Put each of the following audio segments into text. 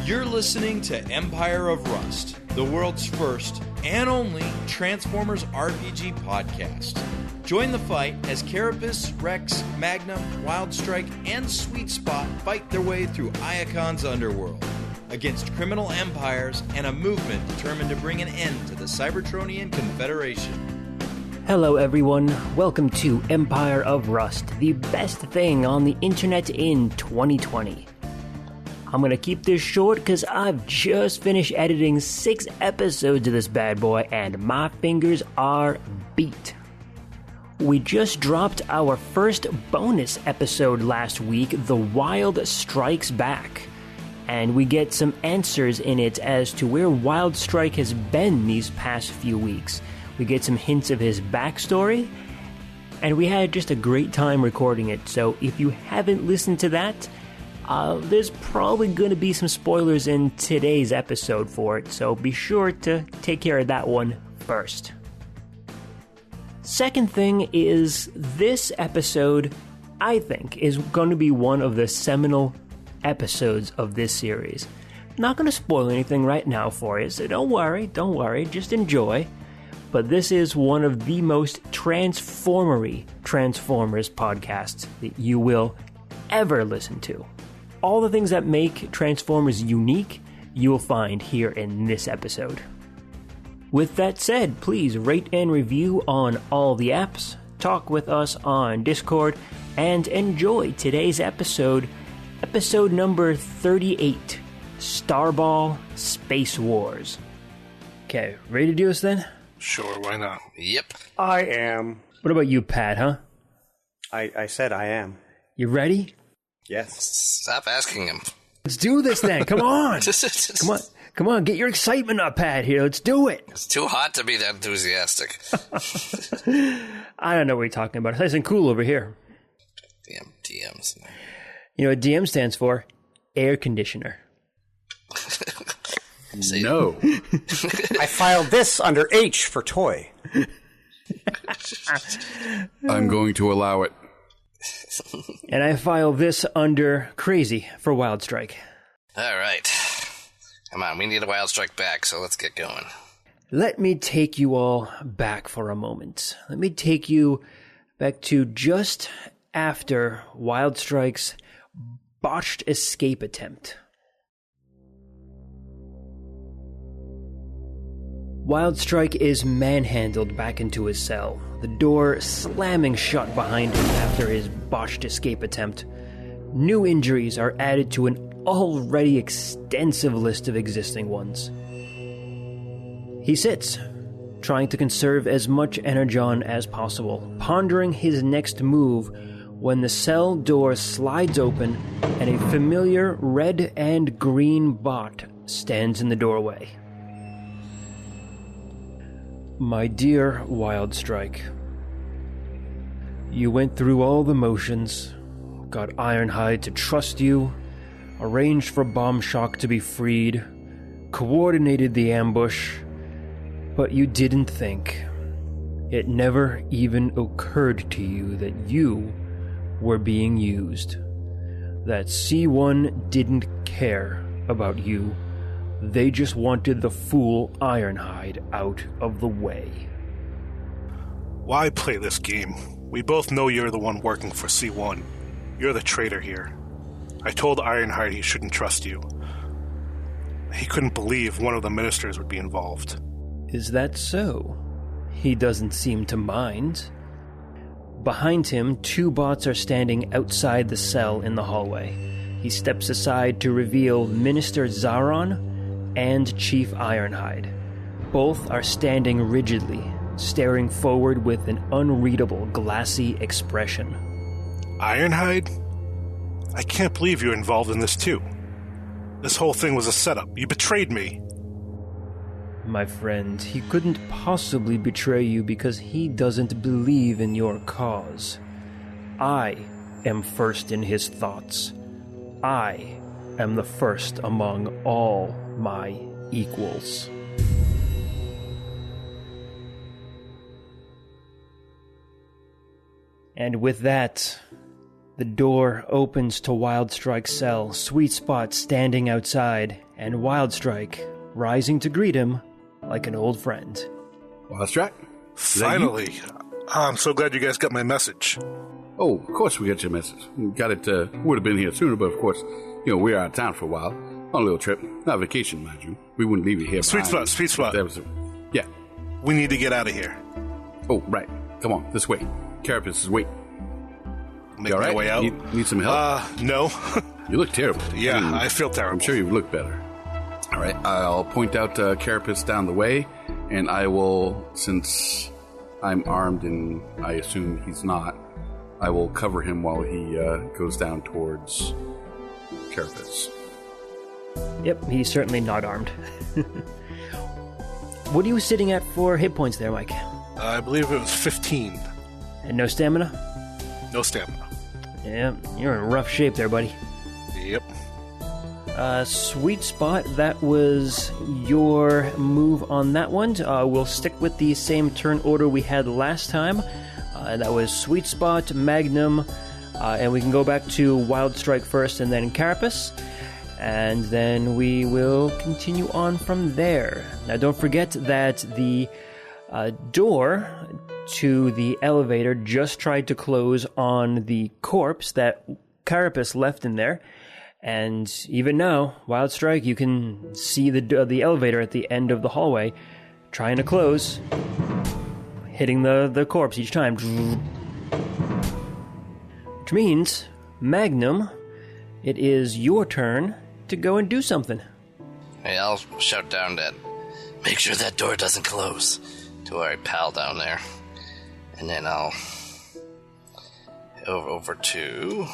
You're listening to Empire of Rust, the world's first and only Transformers RPG podcast. Join the fight as Carapace, Rex, Magnum, Wildstrike, and Sweet Spot fight their way through Iacon's underworld against criminal empires and a movement determined to bring an end to the Cybertronian Confederation. Hello everyone, welcome to Empire of Rust, the best thing on the internet in 2020. I'm gonna keep this short because I've just finished editing 6 episodes of this bad boy and my fingers are beat. We just dropped our first bonus episode last week, The Wild Strikes Back, and we get some answers in it as to where Wildstrike has been these past few weeks. We get some hints of his backstory, and we had just a great time recording it, so if you haven't listened to that, there's probably going to be some spoilers in today's episode for it, so be sure to take care of that one first. Second thing is, this episode, I think, is going to be one of the seminal episodes of this series. Not going to spoil anything right now for you, so don't worry, just enjoy. But this is one of the most transformery Transformers podcasts that you will ever listen to. All the things that make Transformers unique, you will find here in this episode. With that said, please rate and review on all the apps, talk with us on Discord, and enjoy today's episode, episode number 38, Starball Space Wars. Okay, ready to do this then? Sure, why not? Yep. I am. What about you, Pat, huh? I said I am. You ready? Yes. Stop asking him. Let's do this then, come on! Come on, get your excitement up, Pat, here, let's do it! It's too hot to be that enthusiastic. I don't know what you're talking about, it's nice and cool over here. Damn DMs. You know what DM stands for? Air conditioner. No. I filed this under H for toy. I'm going to allow it. And I file this under crazy for Wildstrike. All right. Come on, we need a Wildstrike back, so let's get going. Let me take you all back for a moment. Let me take you back to just after Wildstrike's botched escape attempt. Wildstrike is manhandled back into his cell, the door slamming shut behind him after his botched escape attempt. New injuries are added to an already extensive list of existing ones. He sits, trying to conserve as much energon as possible, pondering his next move when the cell door slides open and a familiar red and green bot stands in the doorway. My dear Wildstrike, you went through all the motions, got Ironhide to trust you, arranged for Bomb Shock to be freed, coordinated the ambush, but you didn't think. It never even occurred to you that you were being used. That C1 didn't care about you. They just wanted the fool Ironhide out of the way. Why play this game? We both know you're the one working for C1. You're the traitor here. I told Ironhide he shouldn't trust you. He couldn't believe one of the ministers would be involved. Is that so? He doesn't seem to mind. Behind him, 2 bots are standing outside the cell in the hallway. He steps aside to reveal Minister Zaron and Chief Ironhide. Both are standing rigidly, staring forward with an unreadable, glassy expression. Ironhide? I can't believe you're involved in this too. This whole thing was a setup. You betrayed me. My friend, he couldn't possibly betray you because he doesn't believe in your cause. I am first in his thoughts. I am the first among all my equals. And with that, the door opens to Wildstrike's cell, Sweet Spot standing outside, and Wildstrike rising to greet him like an old friend. Wildstrike? Finally. I'm so glad you guys got my message. Oh, of course we got your message. We got it, would have been here sooner, but of course, we're out of town for a while. On a little trip. Not vacation, mind you. We wouldn't leave you here. Sweet spot. Yeah. We need to get out of here. Oh, right. Come on, this way. Carapace is waiting. Make my way out. Need some help? No. You look terrible. Yeah, I feel terrible. I'm sure you look better. All right, I'll point out Carapace down the way, and I will, since I'm armed and I assume he's not, I will cover him while he goes down towards Carapace. Yep, he's certainly not armed. What are you sitting at for hit points there, Mike? I believe it was 15. And no stamina? No stamina. Yeah, you're in rough shape there, buddy. Yep. Sweet spot, that was your move on that one. We'll stick with the same turn order we had last time. That was Sweet Spot, Magnum, and we can go back to Wildstrike first and then Carapace. And then we will continue on from there. Now, don't forget that the door to the elevator just tried to close on the corpse that Carapace left in there. And even now, Wildstrike, you can see the elevator at the end of the hallway trying to close, hitting the corpse each time. Which means, Magnum, it is your turn to go and do something. Hey, I'll shout down that, make sure that door doesn't close, to our pal down there. And then I'll over to...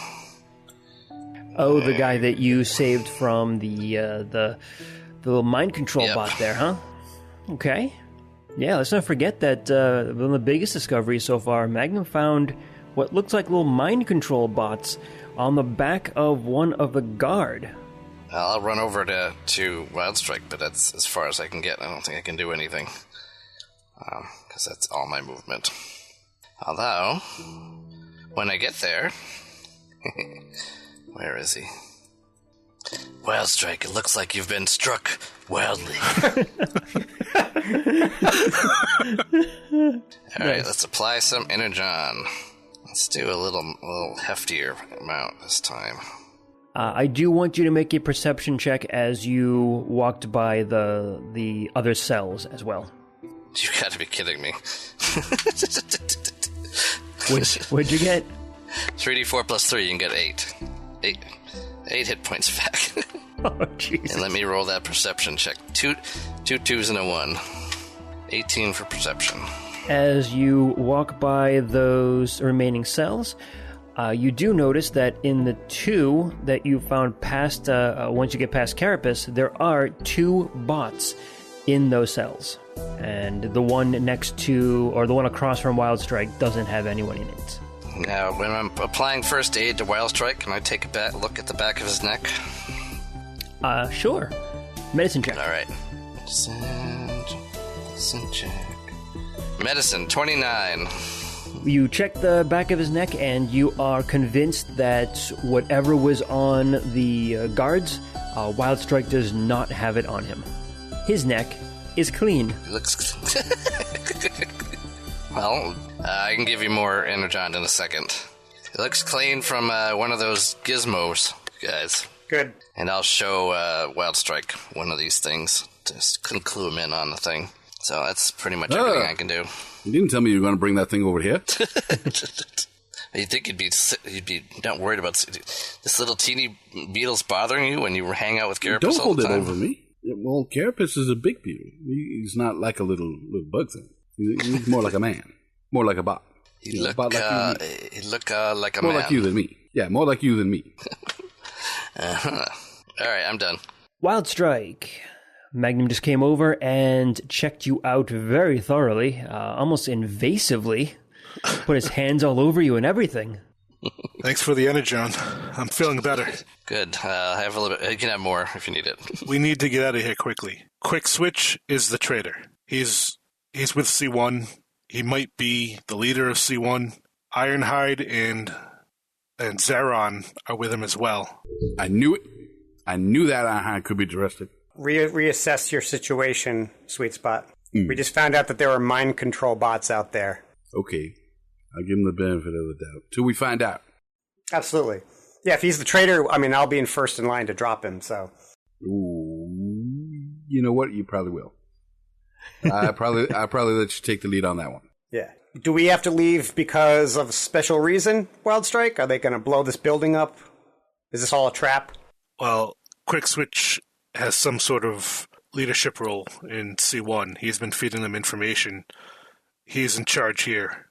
Oh, the guy that you saved from the little mind control bot there, huh? Okay. Yeah, let's not forget that one of the biggest discoveries so far, Magnum found what looks like little mind control bots on the back of one of the guard. I'll run over to Wildstrike, but that's as far as I can get. I don't think I can do anything, because that's all my movement. Although, when I get there... Where is he? Wildstrike, it looks like you've been struck wildly. Alright, let's apply some Energon. Let's do a little heftier amount this time. I do want you to make a perception check as you walked by the other cells as well. You gotta be kidding me. What'd you get? 3d4 plus 3, you can get 8. 8 hit points back. Oh, Jesus. And let me roll that perception check. Two twos and a 1. 18 for perception. As you walk by those remaining cells, you do notice that in the 2 that you found past, once you get past Carapace, there are 2 bots in those cells. And the one next to, or the one across from Wildstrike, doesn't have anyone in it. Now, when I'm applying first aid to Wildstrike, can I take a look at the back of his neck? Sure. Medicine check. Alright. Medicine check. Medicine, 29. You check the back of his neck, and you are convinced that whatever was on the guards, Wildstrike does not have it on him. His neck is clean. It looks... Well, I can give you more Energon in a second. It looks clean from one of those gizmos, guys. Good. And I'll show Wildstrike one of these things. Just couldn't clue him in on the thing. So that's pretty much everything I can do. You didn't tell me you were going to bring that thing over here. You think you'd be not worried about this little teeny beetle's bothering you when you hang out with Carapace Don't all the hold time? it over me. Well, Carapace is a big beetle. He's not like a little bug thing. He's more like a man. More like a bot. He'd look like a more man. like you than me. Yeah, more like you than me. Uh-huh. All right, I'm done. Wildstrike. Magnum just came over and checked you out very thoroughly, almost invasively. Put his hands all over you and everything. Thanks for the Energon. I'm feeling better. Good. I have a little bit. You can have more if you need it. We need to get out of here quickly. Quick Switch is the traitor. He's with C1. He might be the leader of C1. Ironhide and Zeron are with him as well. I knew it. I knew that I could be trusted. Reassess your situation, Sweet Spot. We just found out that there are mind control bots out there. Okay. I'll give him the benefit of the doubt. Till we find out. Absolutely. Yeah, if he's the traitor, I mean, I'll be in first in line to drop him, so. Ooh, you know what? You probably will. I'll probably let you take the lead on that one. Yeah. Do we have to leave because of a special reason, Wildstrike? Are they going to blow this building up? Is this all a trap? Well, Quick Switch has some sort of leadership role in C1. He's been feeding them information. He's in charge here.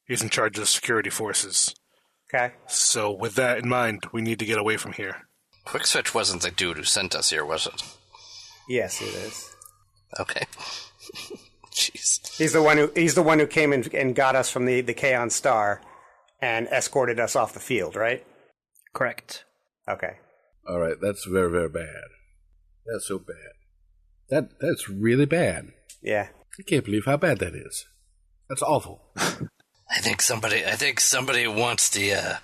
He's in charge of the security forces. Okay. So with that in mind, we need to get away from here. Quickswitch wasn't the dude who sent us here, was it? Yes, it is. Okay. Jeez. He's the one who came and got us from the Kaon Star and escorted us off the field, right? Correct. Okay. All right, that's very, very bad. That's so bad. That's really bad. Yeah. I can't believe how bad that is. That's awful. I think somebody wants the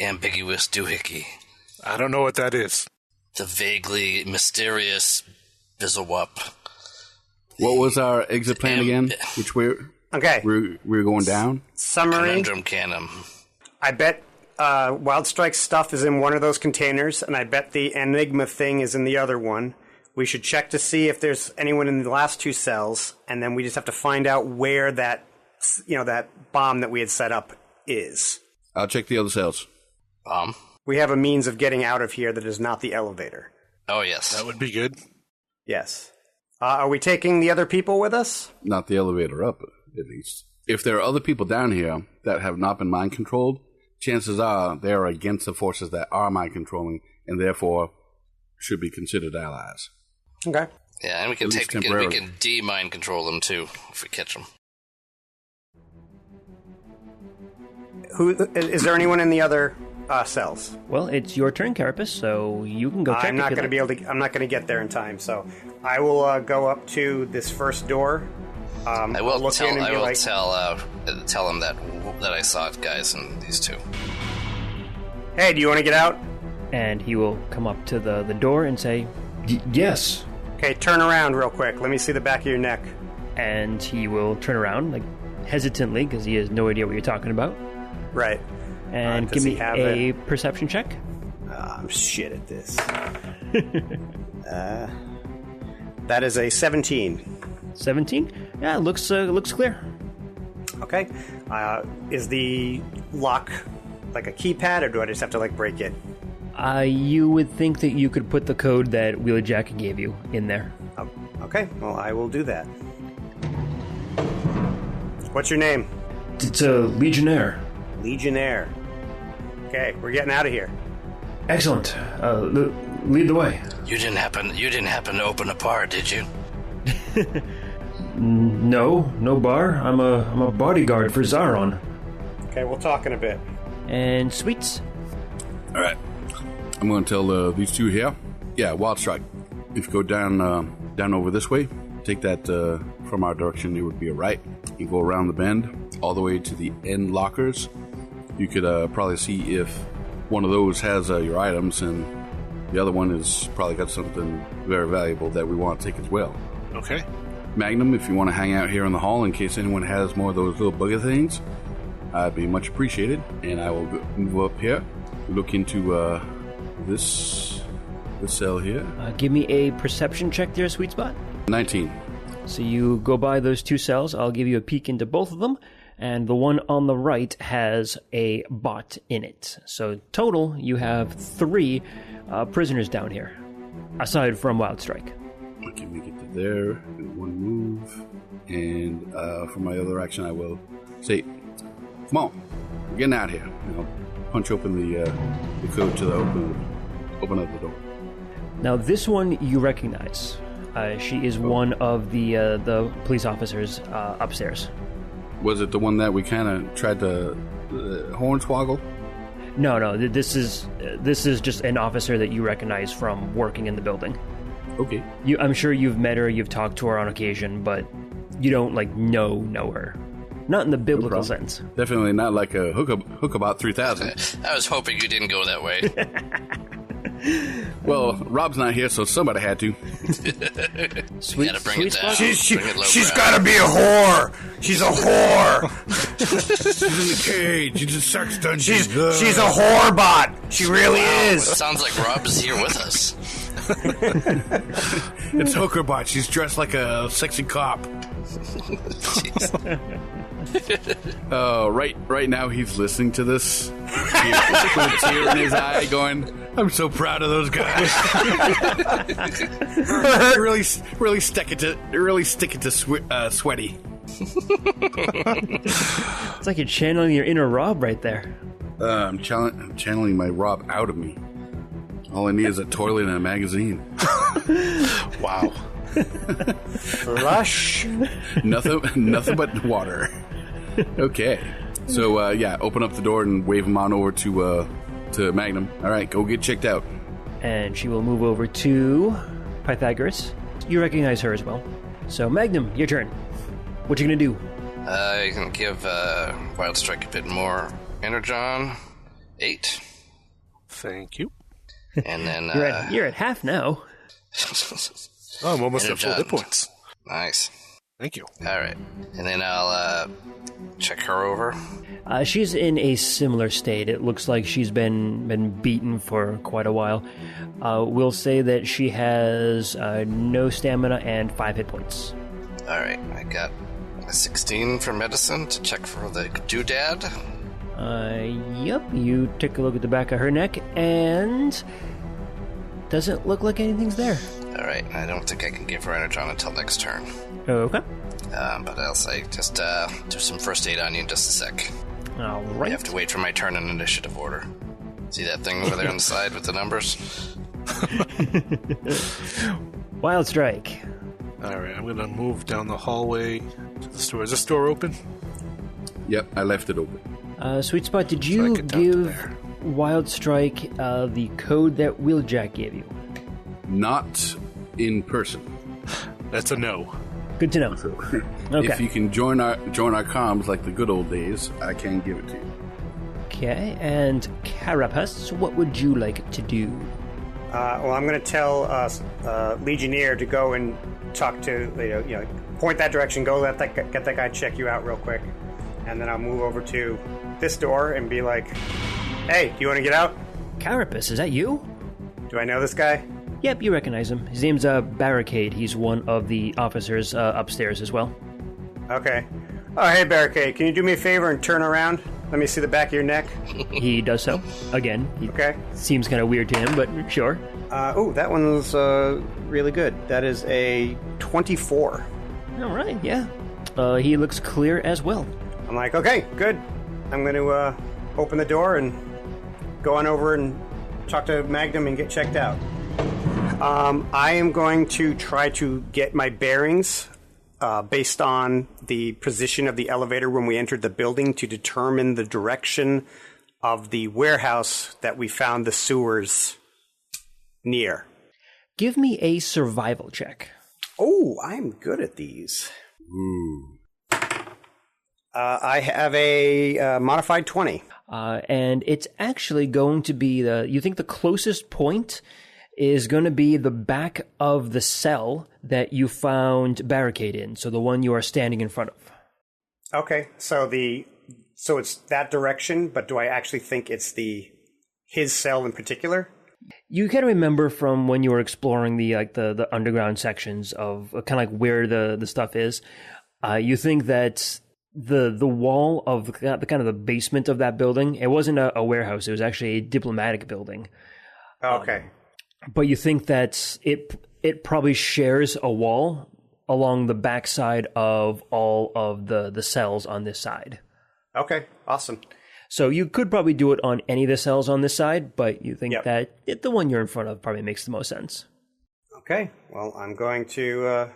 ambiguous doohickey. I don't know what that is. The vaguely mysterious Bizzlewup. What was our exit plan again? Which we're going down? Summary. Conundrum Canum. I bet Wildstrike's stuff is in one of those containers, and I bet the Enigma thing is in the other one. We should check to see if there's anyone in the last two cells, and then we just have to find out where that bomb that we had set up is. I'll check the other cells. Bomb? We have a means of getting out of here that is not the elevator. Oh, yes. That would be good. Yes. Are we taking the other people with us? Not the elevator up, at least. If there are other people down here that have not been mind-controlled, chances are they are against the forces that are mind-controlling, and therefore should be considered allies. Okay. Yeah, and we can de-mind control them, too, if we catch them. Is there anyone in the other cells? Well, it's your turn, Carapace, so you can go check. I'm not going to be able to. I'm not going to get there in time, so I will go up to this first door. I will tell him that I saw it, guys, and these two. Hey, do you want to get out? And he will come up to the door and say, yes. Okay, turn around real quick. Let me see the back of your neck. And he will turn around, like, hesitantly, because he has no idea what you're talking about. Right. And give me a perception check. I'm shit at this. That is a 17. 17? Yeah, looks clear. Okay. Is the lock like a keypad, or do I just have to break it? You would think that you could put the code that Wheeljack gave you in there. Oh, okay. Well, I will do that. What's your name? It's a Legionnaire. Legionnaire. Okay, we're getting out of here. Excellent. Lead the way. You didn't happen to open a bar, did you? No bar. I'm a bodyguard for Zaron. Okay, we'll talk in a bit. And Sweets. All right. I'm going to tell these two here. Yeah, Wildstrike. If you go down over this way, take that from our direction, it would be a right. You go around the bend, all the way to the end lockers. You could probably see if one of those has your items, and the other one has probably got something very valuable that we want to take as well. Okay. Magnum, if you want to hang out here in the hall in case anyone has more of those little bugger things, I'd be much appreciated. And I will move up here, look into this cell here. Give me a perception check there, Sweet Spot. 19. So you go by those two cells. I'll give you a peek into both of them. And the one on the right has a bot in it. So total, you have 3 prisoners down here, aside from Wildstrike. Okay, make it to there in one move. And for my other action, I will say, come on, we're getting out here. I'll punch open the code to open up the door. Now, this one you recognize. She is one of the police officers upstairs. Was it the one that we kind of tried to hornswoggle? No. This is just an officer that you recognize from working in the building. Okay. I'm sure you've met her, you've talked to her on occasion, but you don't know her. Not in the biblical sense. Definitely not like a hookabout 3000. I was hoping you didn't go that way. Well, Rob's not here, so somebody had to. Sweet, Gotta bring it down. She's got to be a whore. She's a whore. She's in the cage. She's a sex dungeon. She's a whore bot. She really is. It sounds like Rob is here with us. It's Hookerbot. She's dressed like a sexy cop. Oh, right now he's listening to this with a tear in his eye, going, "I'm so proud of those guys." really stick it to Sweaty. It's like you're channeling your inner Rob right there. I'm channeling my Rob out of me. All I need is a toilet and a magazine. Wow. Lush. Nothing but water. Okay. So, open up the door and wave him on over to Magnum. All right, go get checked out. And she will move over to Pythagoras. You recognize her as well. So, Magnum, your turn. What you gonna do? You can give Wildstrike a bit more energon. 8. Thank you. And then... You're at half now. Oh, I'm almost at full hit Energon. points. Nice. Thank you. All right. And then I'll check her over. She's in a similar state. It looks like she's been beaten for quite a while. We'll say that she has no stamina and 5 hit points. All right. I got a 16 for medicine to check for the doodad. Yep. You take a look at the back of her neck, and doesn't look like anything's there. All right. I don't think I can give her energon until next turn. Okay. But I'll say just do some first aid on you in just a sec. All You right. have to wait for my turn in initiative order. See that thing over there on the side with the numbers? Wildstrike. All right, I'm going to move down the hallway to the store. Is this door open? Yep, I left it open. Sweet Spot, did So I you get down to give there. Wildstrike the code that Wheeljack gave you? Not in person. That's a no. Good to know. Okay. If you can join our comms like the good old days, I can give it to you. Okay, and Carapace, what would you like to do? Well, I'm going to tell Legionnaire to go and talk to, point that direction, go get that guy check you out real quick. And then I'll move over to this door and be like, "Hey, do you want to get out? Carapace, is that you? Do I know this guy?" Yep, you recognize him. His name's Barricade. He's one of the officers upstairs as well. Okay. Oh, hey, Barricade, can you do me a favor and turn around? Let me see the back of your neck. He does so. Again, he Okay. seems kind of weird to him, but sure. That one's really good. That is a 24. All right, yeah. He looks clear as well. I'm like, okay, good. I'm going to open the door and go on over and talk to Magnum and get checked out. I am going to try to get my bearings based on the position of the elevator when we entered the building to determine the direction of the warehouse that we found the sewers near. Give me a survival check. Oh, I'm good at these. I have a modified 20. And it's actually going to be you think the closest point is going to be the back of the cell that you found Barricade in, so the one you are standing in front of. Okay, so it's that direction, but do I actually think it's his cell in particular? You can remember from when you were exploring the underground sections of kind of like where the stuff is. You think that the wall of the kind of the basement of that building, it wasn't a warehouse; it was actually a diplomatic building. Okay. But you think that it probably shares a wall along the backside of all of the cells on this side. Okay, awesome. So you could probably do it on any of the cells on this side, but you think that the one you're in front of probably makes the most sense. Okay, well, I'm going to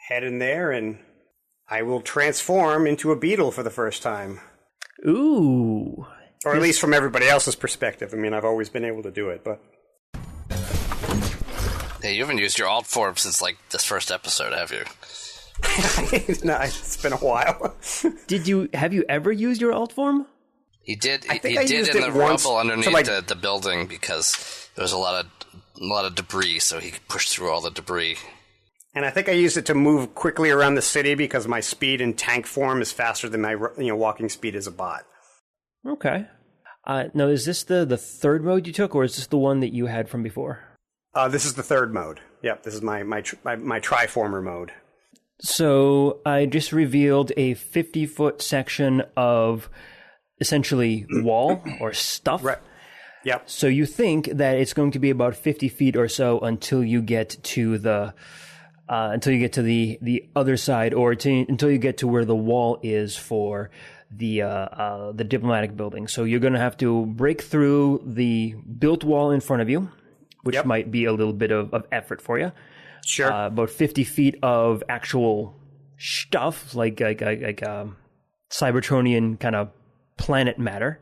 head in there and I will transform into a beetle for the first time. Ooh. Or at least from everybody else's perspective. I mean, I've always been able to do it, but... Yeah, you haven't used your alt form since, this first episode, have you? No, it's been a while. Have you ever used your alt form? He did. I He think I did used in it the once rubble to, underneath the building because There was a lot of debris, so he could push through all the debris. And I think I used it to move quickly around the city because my speed in tank form is faster than my walking speed as a bot. Okay. Now, is this the third mode you took, or is this the one that you had from before? This is the third mode. Yep, this is my Triformer mode. So I just revealed a 50-foot section of essentially wall or stuff. Right. Yep. So you think that it's going to be about 50 feet or so until you get to the other side, or until you get to where the wall is for the diplomatic building. So you're going to have to break through the built wall in front of you, which might be a little bit of effort for you. Sure. About 50 feet of actual stuff, like Cybertronian kind of planet matter.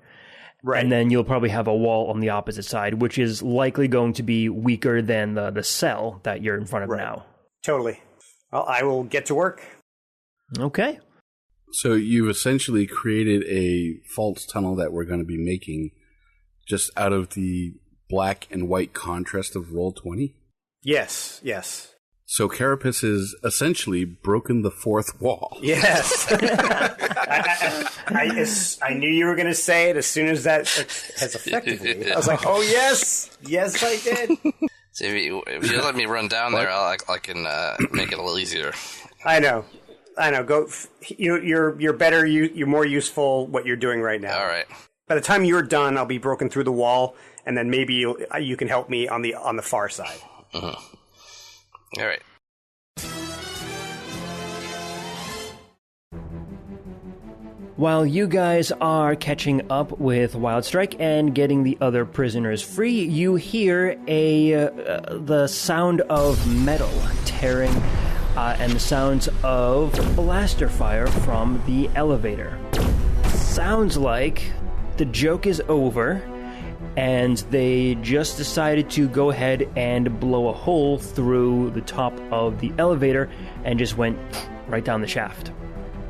Right. And then you'll probably have a wall on the opposite side, which is likely going to be weaker than the cell that you're in front of now. Totally. Well, I will get to work. Okay. So you've essentially created a false tunnel that we're going to be making just out of the black and white contrast of Roll20? Yes. So Carapace has essentially broken the fourth wall. Yes. I knew you were going to say it as soon as that has affected me. I was like, oh, yes. Yes, I did. So if you let me run down there, I can make it a little easier. I know. Go. You're better. You're more useful. What you're doing right now. All right. By the time you're done, I'll be broken through the wall, and then maybe you can help me on the far side. Uh-huh. All right. While you guys are catching up with Wildstrike and getting the other prisoners free, you hear the sound of metal tearing and the sounds of blaster fire from the elevator. Sounds like the joke is over, and they just decided to go ahead and blow a hole through the top of the elevator and just went right down the shaft.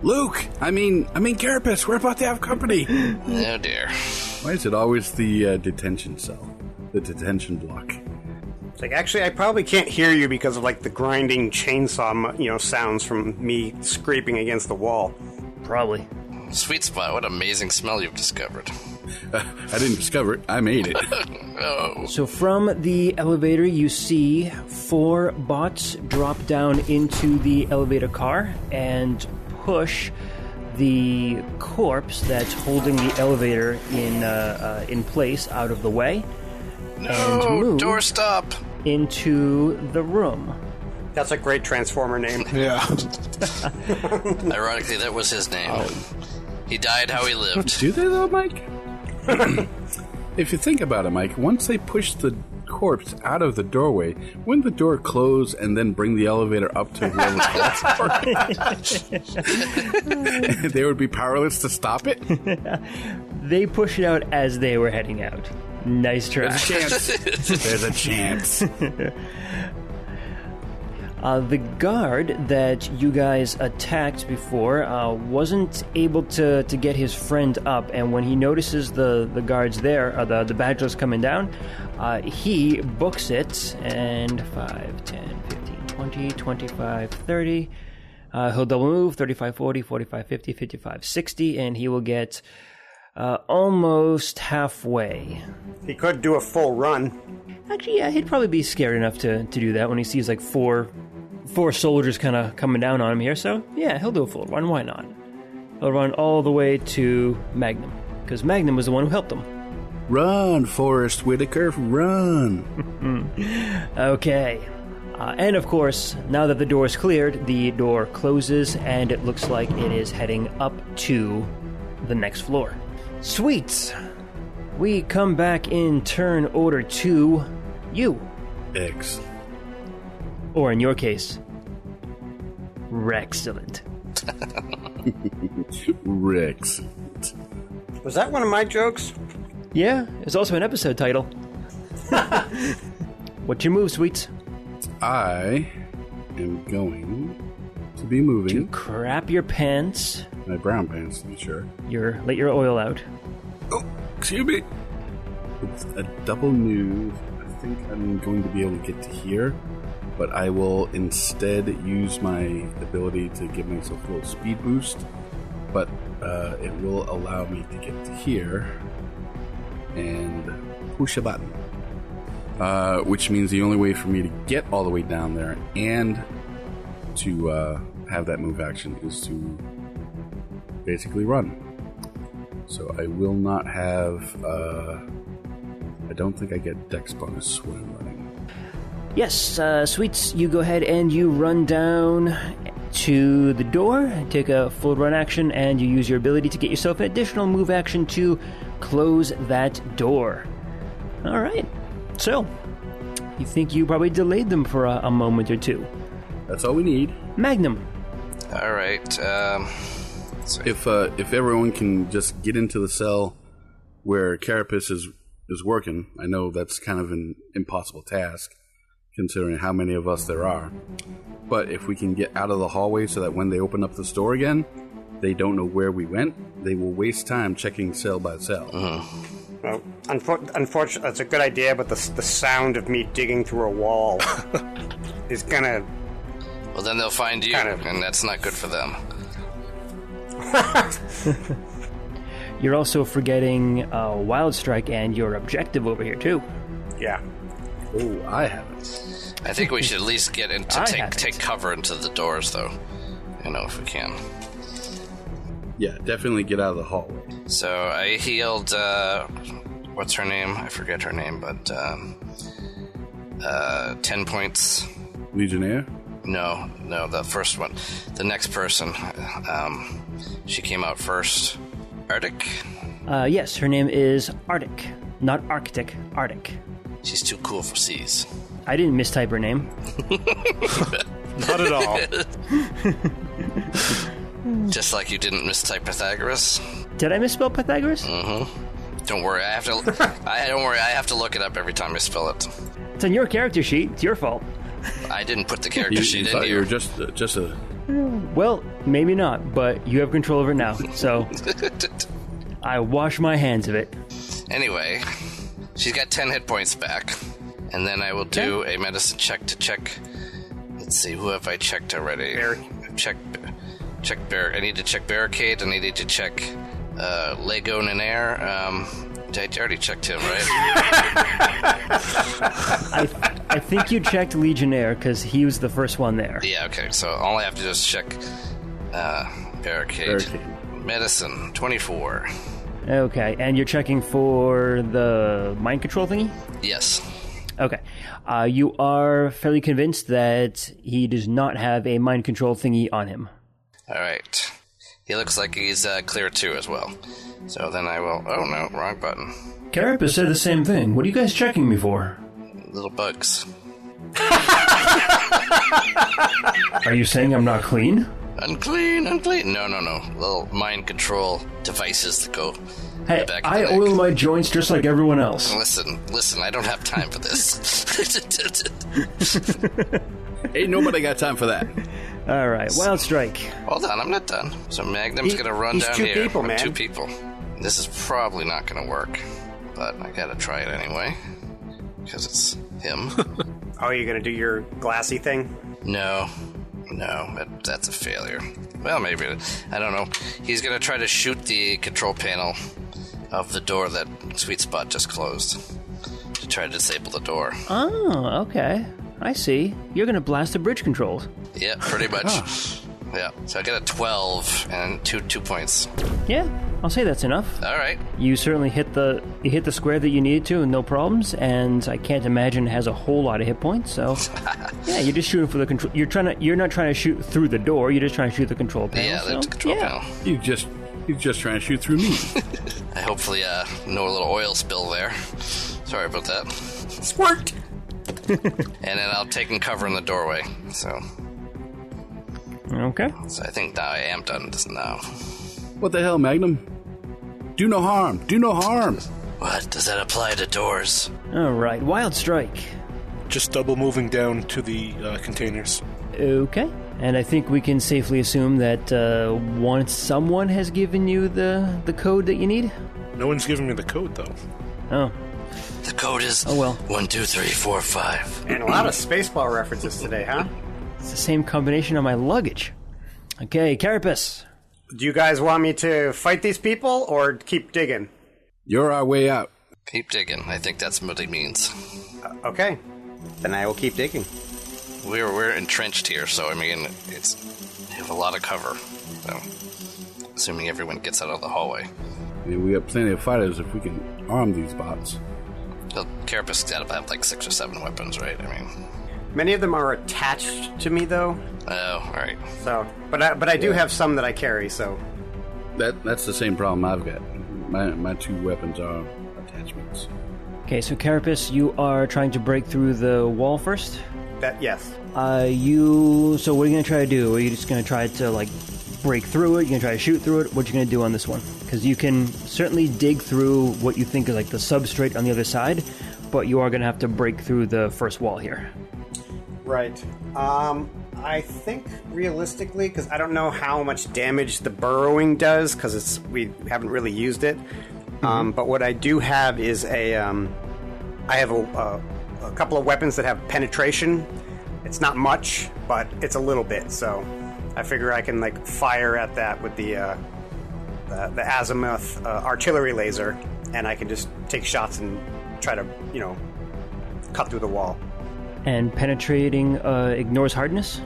Luke! I mean, Carapace, we're about to have company! Oh, dear. Why is it always the detention cell? The detention block? It's like, actually, I probably can't hear you because of, like, the grinding chainsaw, sounds from me scraping against the wall. Probably. Sweet spot. What amazing smell you've discovered. I didn't discover it. I made it. Oh. So from the elevator, you see 4 bots drop down into the elevator car and push the corpse that's holding the elevator in place out of the way. And move door stop into the room. That's a great Transformer name. Yeah. Ironically, that was his name. He died how he lived. Do they though, Mike? If you think about it, Mike, once they push the corpse out of the doorway, wouldn't the door close and then bring the elevator up to where the corpse? They would be powerless to stop it? They push it out as they were heading out. Nice try. There's a chance. The guard that you guys attacked before wasn't able to get his friend up, and when he notices the guards there, the badgeless coming down, he books it, and 5, 10, 15, 20, 25, 30. He'll double move, 35, 40, 45, 50, 55, 60, and he will get almost halfway. He could do a full run. Actually, yeah, he'd probably be scared enough to do that when he sees like four soldiers kind of coming down on him here. So yeah, he'll do a full run. Why not? He'll run all the way to Magnum, because Magnum was the one who helped him. Run, Forrest Whitaker, run! Okay. And of course, now that the door is cleared, the door closes and it looks like it is heading up to the next floor. Sweet! We come back in turn order to you. X. Or in your case, Rexcellent. Rex. Was that one of my jokes? Yeah, it's also an episode title. What's your move, Sweets? I am going to be moving. To crap your pants. My brown pants, to be sure. Let your oil out. Oh, excuse me. It's a double move, a think I'm going to be able to get to here, but I will instead use my ability to give myself a little speed boost, but it will allow me to get to here and push a button. Which means the only way for me to get all the way down there and to have that move action is to basically run. So I will not have... I don't think I get dex bonus when I'm running. Yes, Sweets, you go ahead and you run down to the door, take a full run action, and you use your ability to get yourself an additional move action to close that door. All right. So, you think you probably delayed them for a moment or two. That's all we need. Magnum. All right. If everyone can just get into the cell where Carapace is working, I know that's kind of an impossible task, considering how many of us there are. But if we can get out of the hallway so that when they open up the store again, they don't know where we went, they will waste time checking cell by cell. Well, unfortunately, that's a good idea, but the sound of me digging through a wall is gonna... Well, then they'll find you, and that's not good for them. You're also forgetting Wildstrike and your objective over here, too. Yeah. Oh, I haven't. I think we should at least get into take cover into the doors, though. If we can. Yeah, definitely get out of the hallway. So I healed, what's her name? I forget her name, but 10 points. Legionnaire? No, the first one. The next person. She came out first. Arctic? Yes, her name is Arctic. Not Arctic, Arctic. She's too cool for C's. I didn't mistype her name. Not at all. Just like you didn't mistype Pythagoras. Did I misspell Pythagoras? Mm-hmm. Don't worry, I have to look it up every time I spell it. It's on your character sheet. It's your fault. I didn't put the character sheet in here. You were just a... Well, maybe not, but you have control over it now, so I wash my hands of it. Anyway, she's got 10 hit points back, and then I will do a medicine check to check. Let's see, who have I checked already? I need to check Barricade, and I need to check Lego Nanair. I already checked him, right? I think you checked Legionnaire because he was the first one there. Yeah, okay. So all I have to do is check Barricade. Medicine, 24. Okay, and you're checking for the mind control thingy? Yes. Okay. You are fairly convinced that he does not have a mind control thingy on him. All right. He looks like he's clear too as well. So then I will... Oh, no, wrong button. Carapace said the same thing. What are you guys checking me for? Little bugs. Are you saying I'm not clean? Unclean. No. Little mind control devices that go... Hey, I oil my joints just like everyone else. Listen, I don't have time for this. Ain't nobody got time for that. All right, Wildstrike. Hold on, I'm not done. So Magnum's going to run down here. He's 2 people, man. 2 people. This is probably not going to work, but I got to try it anyway, because it's him. Oh, you're going to do your glassy thing? No, that's a failure. Well, maybe. I don't know. He's going to try to shoot the control panel of the door that Sweet Spot just closed to try to disable the door. Oh, okay. I see. You're going to blast the bridge controls. Yeah, pretty much. Yeah, so I got a 12 and 2 points. Yeah, I'll say that's enough. All right. You certainly hit the square that you needed to, no problems. And I can't imagine it has a whole lot of hit points. So yeah, you're just shooting for the control. You're not trying to shoot through the door. You're just trying to shoot the control panel. Yeah, that's the control panel. You're just trying to shoot through me. I hopefully no little oil spill there. Sorry about that. Squirt. And then I'll take cover in the doorway. So. Okay. So I think now I am done this now. What the hell, Magnum? Do no harm. Do no harm. What? Does that apply to doors? All right, Wildstrike. Just double moving down to the containers. Okay. And I think we can safely assume that once someone has given you the code that you need? No one's giving me the code, though. Oh. The code is 1, 2, 3, 4, 5. And a lot of Spaceball references today, huh? It's the same combination on my luggage. Okay, Carapace. Do you guys want me to fight these people or keep digging? You're our way out. Keep digging. I think that's what he means. Okay. Then I will keep digging. We're entrenched here, so I mean, we have a lot of cover. So, assuming everyone gets out of the hallway. I mean, we have plenty of fighters if we can arm these bots. Well, Carapace got to have like 6 or 7 weapons, right? I mean, many of them are attached to me, though. Oh, all right. So, but I do have some that I carry. So that's the same problem I've got. My 2 weapons are attachments. Okay, so Carapace, you are trying to break through the wall first? Yes. So what are you going to try to do? Are you just going to try to, like, break through it? You're going to try to shoot through it? What are you going to do on this one? Because you can certainly dig through what you think is, like, the substrate on the other side, but you are going to have to break through the first wall here. Right. I think, realistically, because I don't know how much damage the burrowing does, because we haven't really used it, but what I do have is I have a couple of weapons that have penetration. It's not much, but it's a little bit, so I figure I can like fire at that with the azimuth artillery laser, and I can just take shots and try to, cut through the wall. And penetrating ignores hardness?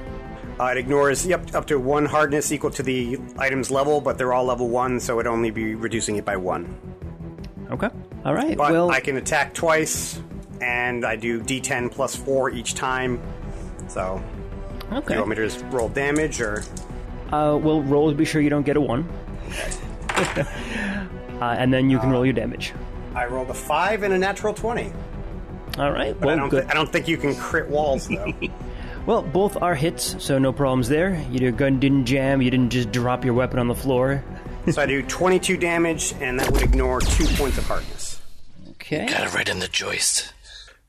It ignores up to 1 hardness equal to the item's level, but they're all level 1, so it'd only be reducing it by 1. Okay. All right. But well, I can attack twice, and I do D10 plus 4 each time. So, okay. Do you want me to just roll damage, or? Well, roll to be sure you don't get a 1. And then you can roll your damage. I rolled a 5 and a natural 20. All right. But well, I don't think you can crit walls, though. Well, both are hits, so no problems there. Your gun didn't jam, you didn't just drop your weapon on the floor. So I do 22 damage, and that would ignore 2 points of hardness. Okay. Got it right in the joist.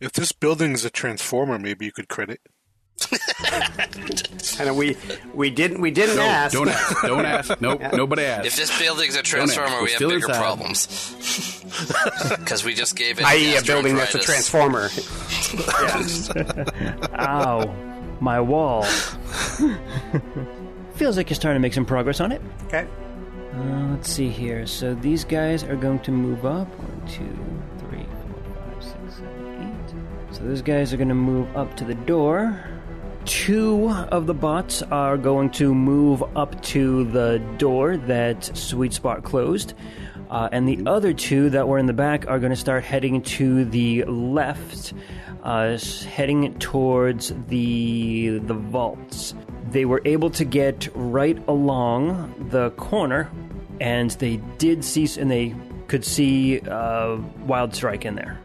If this building is a transformer, maybe you could crit it. And we didn't ask. Don't ask. Nope, nobody asked. If this building's a transformer, we have bigger problems. Because we just gave it. I.e. a building that's a transformer. Ow. My wall. Feels like you're starting to make some progress on it. Okay. Let's see here. So these guys are going to move up. 1, 2, 3, 4, 5, 6, 7, 8. So those guys are going to move up to the door. 2 of the bots are going to move up to the door that Sweet Spot closed. And the other 2 that were in the back are going to start heading to the left, heading towards the vaults. They were able to get right along the corner, and they did see, and they could see Wildstrike in there.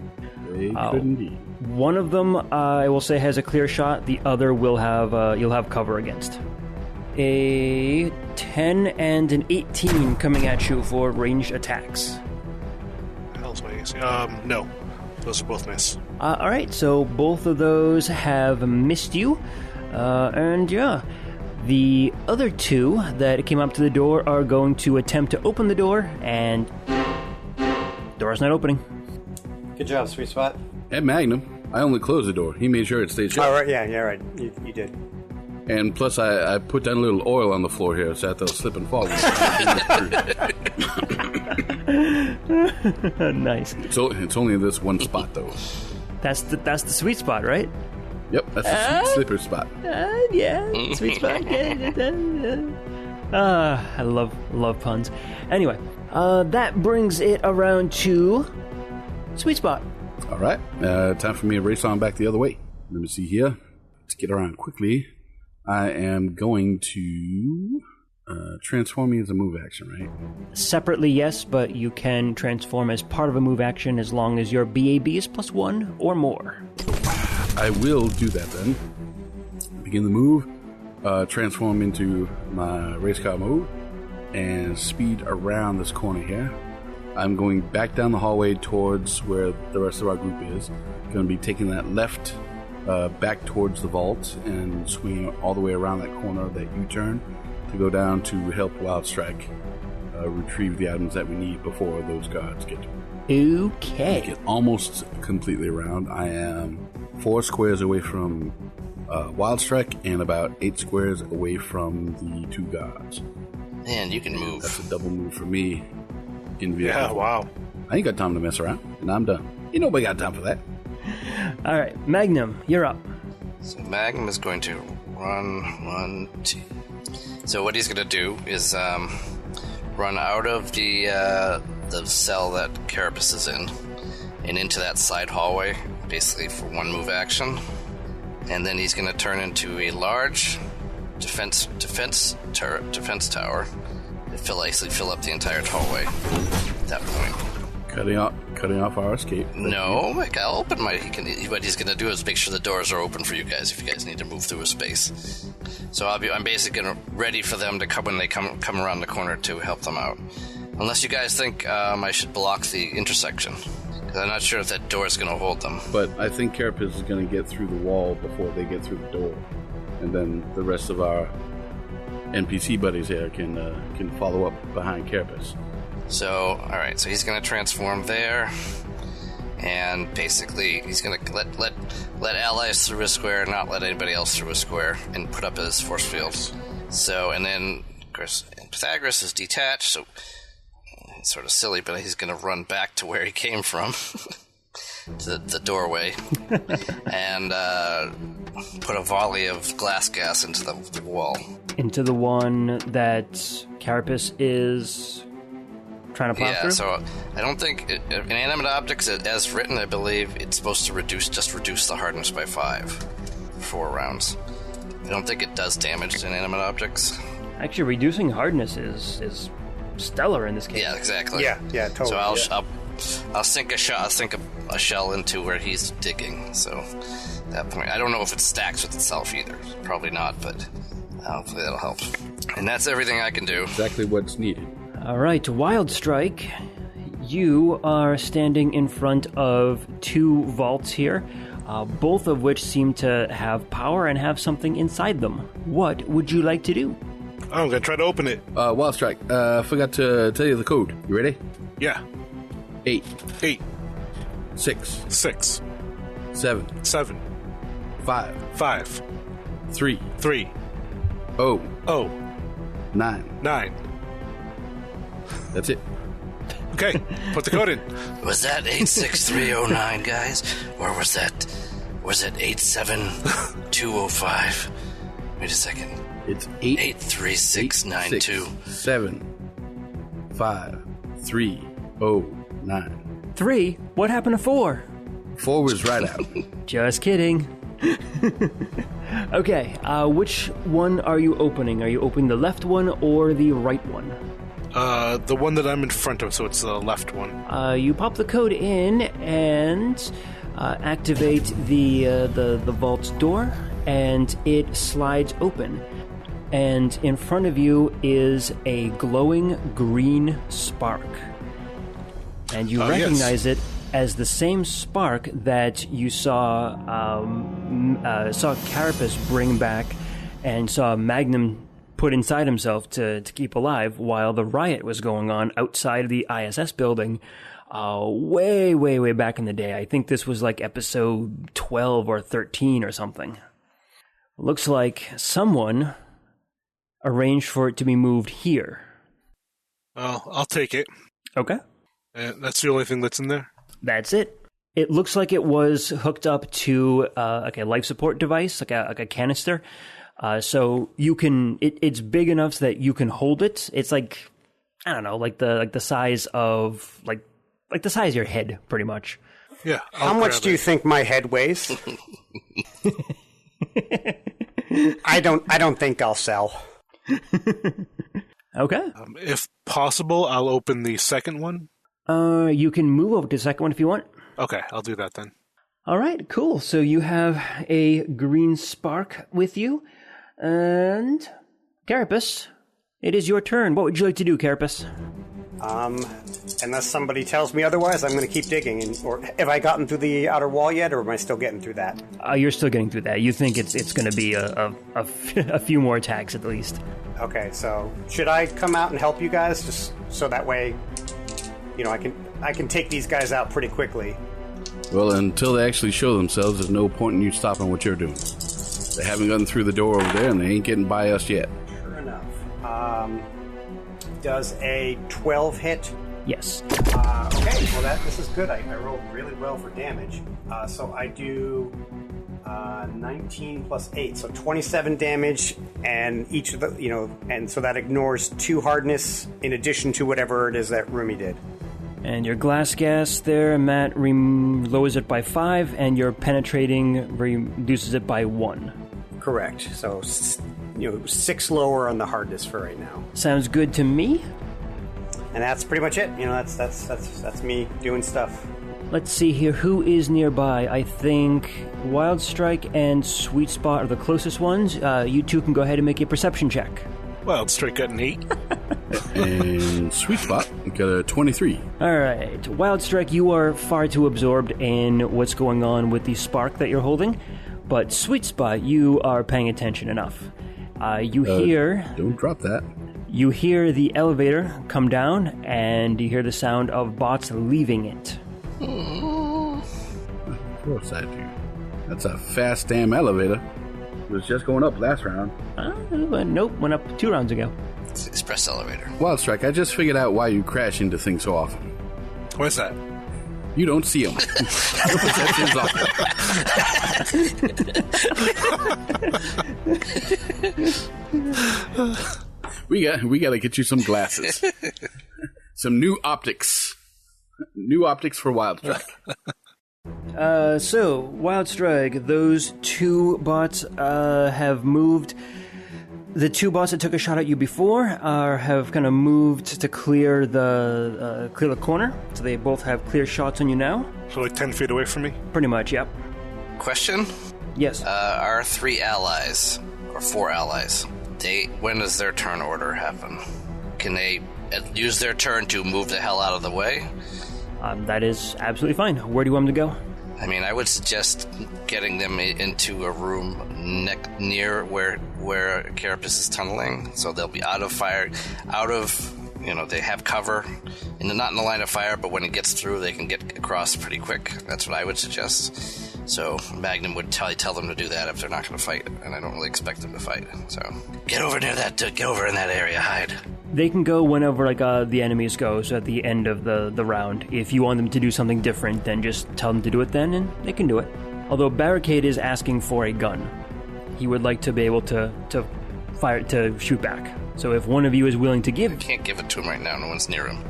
They could indeed. One of them, I will say, has a clear shot. The other will have you'll have cover against. A 10 and an 18 coming at you for ranged attacks. Hell's my AC. No. Those are both miss. All right, so both of those have missed you. And yeah, the other 2 that came up to the door are going to attempt to open the door, and door's not opening. Good job, Sweet Spot. And Magnum, I only closed the door. He made sure it stayed shut. Oh, right, yeah, right. You did. And plus, I put down a little oil on the floor here so that they'll slip and fall. Nice. So it's only this one spot, though. That's the sweet spot, right? Yep, that's the sweet slipper spot. Yeah, sweet spot. I love puns. Anyway, that brings it around to Sweet Spot. All right, time for me to race on back the other way. Let me see here. Let's get around quickly. I am going to transform me as a move action, right? Separately, yes, but you can transform as part of a move action as long as your BAB is +1 or more. I will do that then. Begin the move, transform into my race car mode, and speed around this corner here. I'm going back down the hallway towards where the rest of our group is. Going to be taking that left back towards the vault and swinging all the way around that corner, that U-turn, to go down to help Wildstrike retrieve the items that we need before those guards get to him. Okay. Get almost completely around. I am 4 squares away from Wildstrike and about 8 squares away from the 2 gods. Man, you can move. That's a double move for me. In vehicle. Yeah, wow. I ain't got time to mess around, and I'm done. You nobody got time for that. All right, Magnum, you're up. So Magnum is going to run 1, 2. So what he's going to do is run out of the cell that Carapace is in and into that side hallway, basically for 1 move action. And then he's going to turn into a large defense tower to fill up the entire hallway at that point. Cutting off our escape. No, I'll open my. What he's going to do is make sure the doors are open for you guys if you guys need to move through a space. So I'm basically ready for them to come when they come around the corner to help them out. Unless you guys think I should block the intersection, because I'm not sure if that door is going to hold them. But I think Carapace is going to get through the wall before they get through the door, and then the rest of our NPC buddies here can follow up behind Carapace. So, all right. So he's going to transform there, and basically he's going to let allies through a square, not let anybody else through a square, and put up his force field. So, and then of course Pythagoras is detached, so it's sort of silly, but he's going to run back to where he came from, to the doorway, and put a volley of glass gas into the wall. Into the one that Carapace is trying to plow through? Yeah, so I don't think inanimate objects, as written, I believe it's supposed to reduce the hardness by 5 for 4 rounds. I don't think it does damage to inanimate objects. Actually, reducing hardness is stellar in this case. Yeah, exactly. Yeah, totally. So I'll sink a shell into where he's digging. So at that point, I don't know if it stacks with itself either. Probably not, but hopefully that'll help. And that's everything I can do. Exactly what's needed. All right, Wildstrike, you are standing in front of 2 vaults here, both of which seem to have power and have something inside them. What would you like to do? I'm going to try to open it. Wildstrike, I forgot to tell you the code. You ready? Yeah. 8. 6. 7. 7. 5. 3. 3. 0. 9. 9. That's it. Okay, put the code in. Was that 86309, guys? Or was it 87205? Wait a second. It's 83692. 7. 5. 3. 0. 9. 3? What happened to 4? 4 was right out. Just kidding. Okay, which one are you opening? Are you opening the left one or the right one? The one that I'm in front of, so it's the left one. You pop the code in and activate the vault's door, and it slides open. And in front of you is a glowing green spark. And you recognize it as the same spark that you saw Carapace bring back and saw Magnum put inside himself to keep alive while the riot was going on outside of the ISS building way back in the day. I think this was like episode 12 or 13 or something. Looks like someone arranged for it to be moved here. Oh, I'll take it. Okay. That's the only thing that's in there? That's it. It looks like it was hooked up to like a life support device, like a canister. So you can, it's big enough so that you can hold it. It's like, I don't know, like the size of like the size of your head, pretty much. Yeah. How much do you think my head weighs? I don't think I'll sell. Okay. If possible, I'll open the second one. You can move over to the second one if you want. Okay, I'll do that then. All right, cool. So you have a green spark with you. And Carapace, it is your turn. What would you like to do, Carapace? Unless somebody tells me otherwise, I'm going to keep digging. Or have I gotten through the outer wall yet, or am I still getting through that? You're still getting through that. You think it's going to be a few more attacks at least. Okay, so should I come out and help you guys, just so that way, I I can take these guys out pretty quickly. Well, until they actually show themselves, there's no point in you stopping what you're doing. They haven't gotten through the door over there, and they ain't getting by us yet. Sure enough. Does a 12 hit? Yes. Okay, well this is good. I rolled really well for damage. So I do 19 plus 8, so 27 damage, and each of the, and so that ignores 2 hardness in addition to whatever it is that Rumi did. And your glass gas there, Matt, lowers it by 5, and your penetrating reduces it by 1. Correct. So, 6 lower on the hardness for right now. Sounds good to me. And that's pretty much it. That's me doing stuff. Let's see here. Who is nearby? I think Wildstrike and Sweet Spot are the closest ones. You two can go ahead and make a perception check. Wildstrike got an 8. And Sweet Spot got a 23. All right. Wildstrike, you are far too absorbed in what's going on with the spark that you're holding. But Sweet Spot, you are paying attention enough. You hear... Don't drop that. You hear the elevator come down, and you hear the sound of bots leaving it. Of course I do. That's a fast damn elevator. It was just going up last round. Nope, went up 2 rounds ago. It's an express elevator. Wildstrike, I just figured out why you crash into things so often. What's that? You don't see them. We got to get you some glasses. Some new optics. New optics for Wildstrike. So, Wildstrike, those 2 bots have moved. The 2 bots that took a shot at you before have kind of moved to clear the corner. So they both have clear shots on you now. So like 10 feet away from me? Pretty much, yep. Question? Yes. Our 3 allies, or 4 allies, when does their turn order happen? Can they use their turn to move the hell out of the way? That is absolutely fine. Where do you want them to go? I mean, I would suggest getting them into a room near where Carapace is tunneling, so they'll be out of fire, they have cover, not in the line of fire, but when it gets through, they can get across pretty quick. That's what I would suggest. So Magnum would tell them to do that if they're not going to fight, and I don't really expect them to fight. So get over in that area, hide. They can go whenever the enemies go, so at the end of the round. If you want them to do something different, then just tell them to do it then, and they can do it. Although Barricade is asking for a gun. He would like to be able to fire, to shoot back. So if one of you is willing to give... I can't give it to him right now, no one's near him.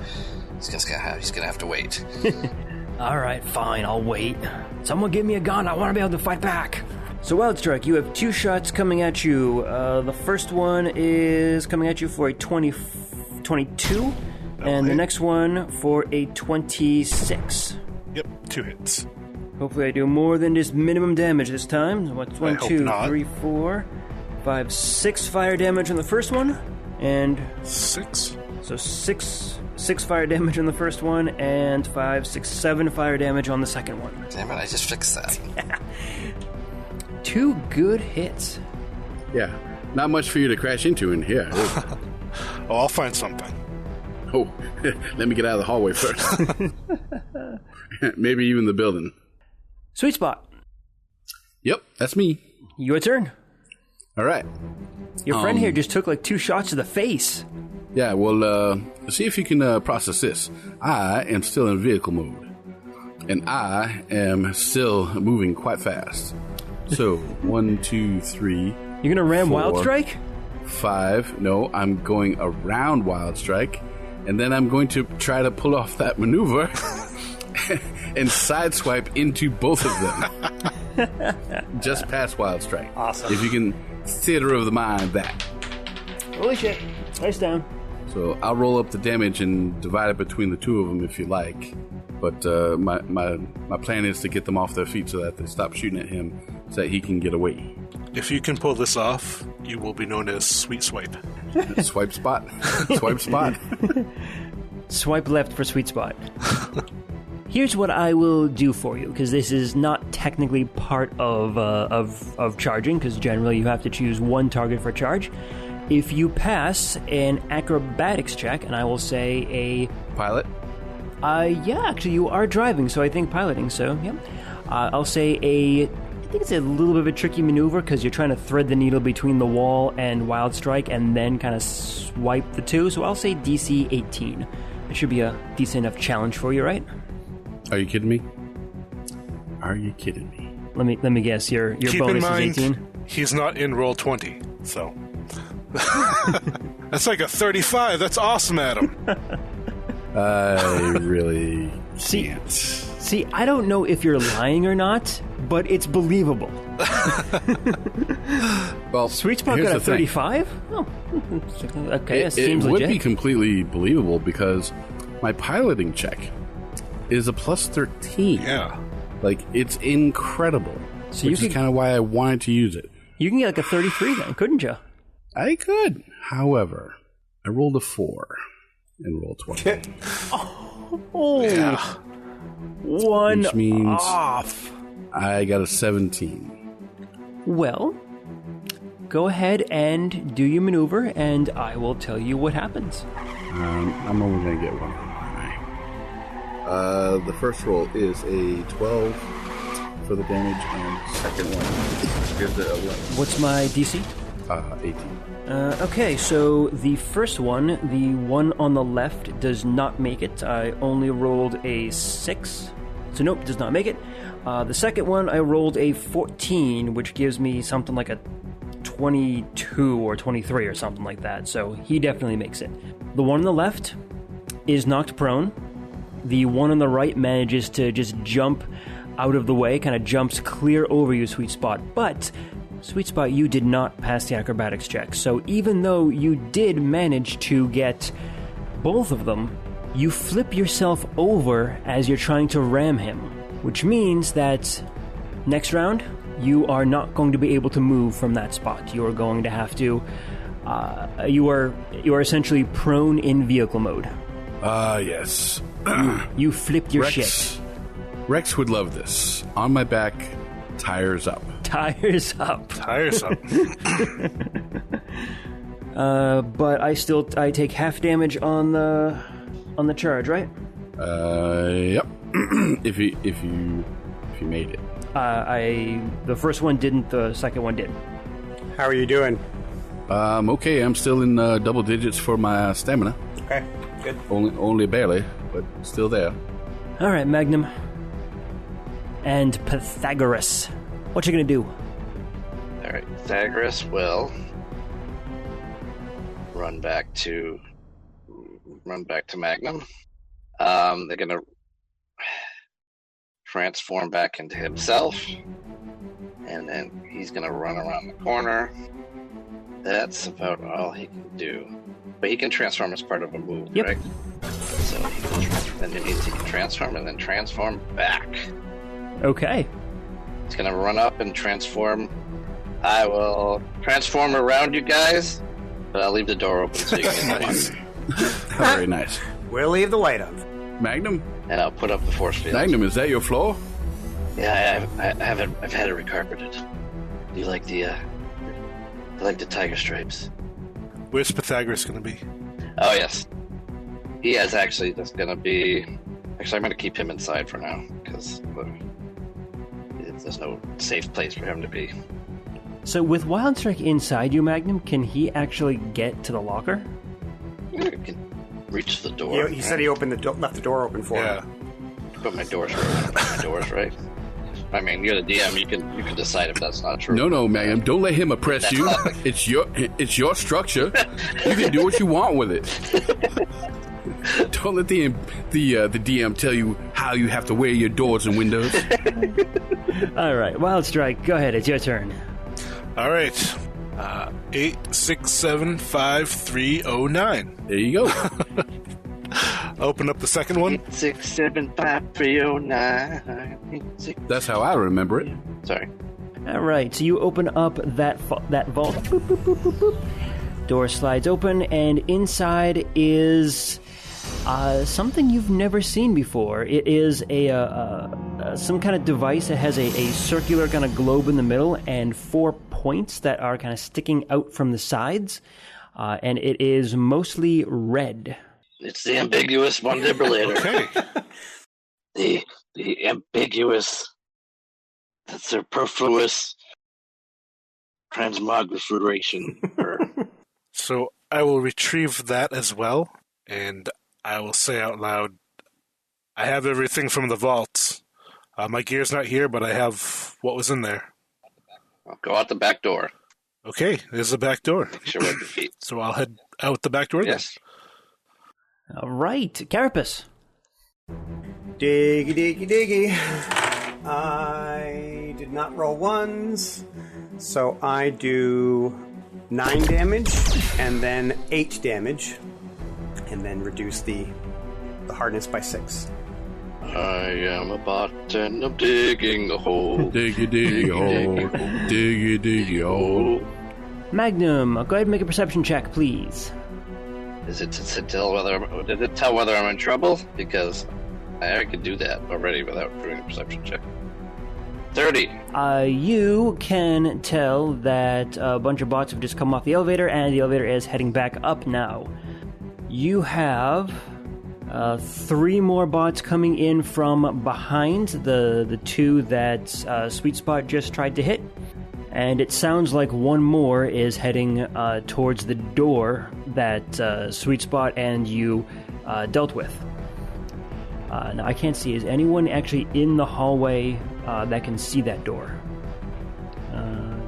He's gonna have to wait. Alright, fine, I'll wait. Someone give me a gun, I want to be able to fight back. So Wildstrike, you have 2 shots coming at you. The first one is coming at you for a 22, and the next one for a 26. Yep, 2 hits. Hopefully I do more than just minimum damage this time. What's 1, 2, not. 3, 4, 5, 6 fire damage on the first one, and 6. So 6 fire damage on the first one, and 5, 6, 7 fire damage on the second one. Damn it, I just fixed that. 2 good hits. Yeah, not much for you to crash into in here. Oh, I'll find something. Oh, let me get out of the hallway first. Maybe even the building. Sweet Spot. Yep, that's me. Your turn. All right. Your friend here just took 2 shots to the face. Yeah, well, see if you can process this. I am still in vehicle mode, and I am still moving quite fast. So, 1, 2, 3. You're gonna ram 4, Wildstrike? 5. No, I'm going around Wildstrike, and then I'm going to try to pull off that maneuver and sideswipe into both of them. Just past Wildstrike. Awesome. If you can theater of the mind that. Holy shit. Nice down. So I'll roll up the damage and divide it between the 2 of them if you like. But my plan is to get them off their feet so that they stop shooting at him so that he can get away. If you can pull this off, you will be known as Sweet Swipe. Swipe spot. Swipe spot. Swipe left for Sweet Spot. Here's what I will do for you, because this is not technically part of charging, because generally you have to choose 1 target for charge. If you pass an acrobatics check, and I will say a... Pilot? Yeah, actually, you are driving, so I think piloting, so, yeah. I'll say I think it's a little bit of a tricky maneuver, because you're trying to thread the needle between the wall and Wildstrike, and then kind of swipe the two, so I'll say DC 18. It should be a decent enough challenge for you, right? Are you kidding me? Are you kidding me? Let me guess, your Keep bonus in mind, is 18? he's not in roll 20, so... That's like a 35. That's awesome, Adam. I really can't. See, I don't know if you're lying or not, but it's believable. Well, Sweet Spot here's got a the thing. 35? Oh, okay, that It seems would legit. be completely believable because my piloting check is a plus 13. Yeah. Like, it's incredible. So you which is could- kind of why I wanted to use it. You can get like a 33 then, couldn't you? I could. However, I rolled a 4 and rolled 20. Oh, Yeah. one Which means off. I got a 17. Well, go ahead and do your maneuver, and I will tell you what happens. I'm only going to get one of them, aren't I? The first roll is a 12 for the damage, and the second one gives it a 11. What's my DC? 18. Okay, so the first one, the one on the left, does not make it. I only rolled a 6. So nope, does not make it. The second one, I rolled a 14, which gives me something like a 22 or 23 or something like that. So he definitely makes it. The one on the left is knocked prone. The one on the right manages to just jump out of the way, kind of jumps clear over you, Sweet Spot. But, Sweet Spot, you did not pass the acrobatics check. So even though you did manage to get both of them, you flip yourself over as you're trying to ram him, which means that next round, you are not going to be able to move from that spot. You are going to have to... you are essentially prone in vehicle mode. Yes. You flipped your shit. Rex would love this. On my back, tires up. Tires up. Tiresome. But I take half damage on the charge, right? Yep. if you made it. The first one didn't, the second one did. How are you doing? Okay, I'm still in double digits for my stamina. Okay, good. Only barely, but still there. All right, Magnum. And Pythagoras. What you gonna do? Alright, Pythagoras will run back to Magnum. They're gonna transform back into himself, and then he's gonna run around the corner. That's about all he can do. But he can transform as part of a move, Yep. right? So then it means he can transform and then transform back. Okay. He's gonna run up and transform. I will transform around you guys, but I'll leave the door open so you can get Nice. Very nice. We'll leave the light on. Magnum? and I'll put up the force field. Magnum, is that your floor? Yeah, I've had it recarpeted. Do you like the tiger stripes? Where's Pythagoras going to be? Oh yes, he is actually just gonna be. Actually, I'm gonna keep him inside for now because there's no safe place for him to be. So with Wildstrike inside you, Magnum, can he actually get to the locker? I can reach the door. He said he opened left the door open for him. But my door's right. I mean, you're the DM. You can decide if that's not true. No, Magnum. Don't let him oppress you. It's your structure. You can do what you want with it. Don't let the DM tell you how you have to wear your doors and windows. All right, Wildstrike, go ahead. It's your turn. All right. 8675309. There you go. Open up the second one. 675-309. That's how I remember it. Sorry. All right, so you open up that vault. Boop, boop, boop, boop, boop. Door slides open, and inside is something you've never seen before. It is some kind of device that has a circular kind of globe in the middle and 4 points that are kind of sticking out from the sides, and it is mostly red. It's the ambiguous mandibular. Okay. The ambiguous, the superfluous transmogrification. So I will retrieve that as well, and I will say out loud, I have everything from the vaults. My gear's not here, but I have what was in there. I'll go out the back door. Okay, there's the back door. Make sure we're at the feet. So I'll head out the back door Yes. All right, Carapace. Diggy, diggy, diggy. I did not roll ones, so I do 9 damage, and then 8 damage, and then reduce the hardness by 6. I am a bot and I'm digging a hole. Diggy, diggy, hole. Diggy, diggy, hole. Magnum, go ahead and make a perception check, please. Is it to tell whether did it tell whether I'm in trouble? Because I could do that already without doing a perception check. 30. You can tell that a bunch of bots have just come off the elevator, and the elevator is heading back up now. You have 3 more bots coming in from behind the 2 that Sweet Spot just tried to hit. And it sounds like 1 more is heading towards the door that Sweet Spot and you dealt with. Now, I can't see. Is anyone actually in the hallway that can see that door?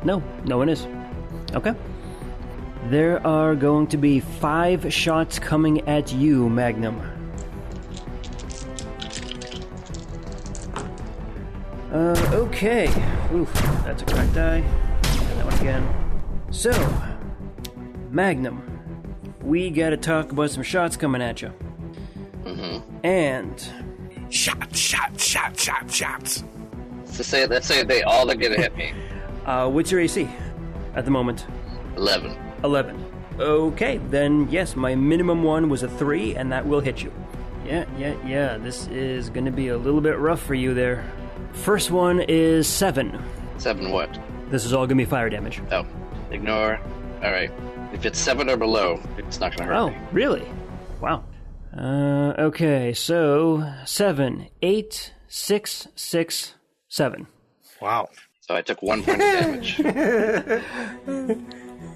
No one is. Okay. There are going to be 5 shots coming at you, Magnum. Okay. Oof, that's a cracked die. And that one again. So, Magnum, we gotta talk about some shots coming at you. And Shots. Let's say they all are gonna hit me. what's your AC at the moment? 11. 11. Okay, then yes, my minimum one was a 3, and that will hit you. Yeah. This is gonna be a little bit rough for you there. First one is 7. 7 what? This is all gonna be fire damage. Oh, ignore. All right. If it's 7 or below, it's not gonna hurt Oh, me. really? Wow. Okay, so 7, 8, 6, 6, 7. Wow. So I took 1 point of damage.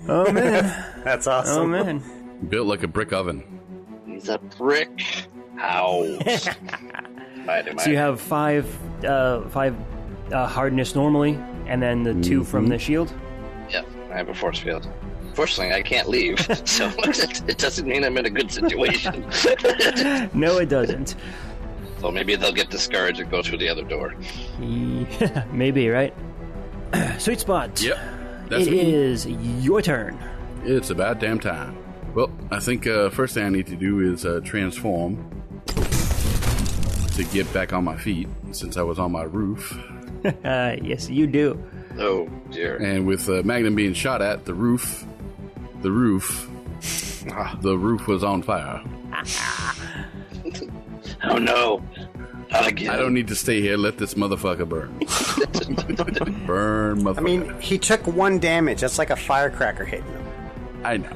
Oh man. That's awesome. Oh man. Built like a brick oven. He's a brick house. So you have 5 hardness normally, and then the 2 from the shield? Yeah, I have a force field. Fortunately, I can't leave, so it doesn't mean I'm in a good situation. No, it doesn't. So maybe they'll get discouraged and go through the other door. Yeah, maybe, right? Sweet Spot. Yep. That's It me. is your turn. It's about damn time. Well, I think first thing I need to do is transform to get back on my feet since I was on my roof. Yes, you do. Oh, dear. And with Magnum being shot at, the roof was on fire. Oh, no. Not again. I don't need to stay here. Let this motherfucker burn. Burn, motherfucker. I mean, he took 1 damage. That's like a firecracker hitting him. I know.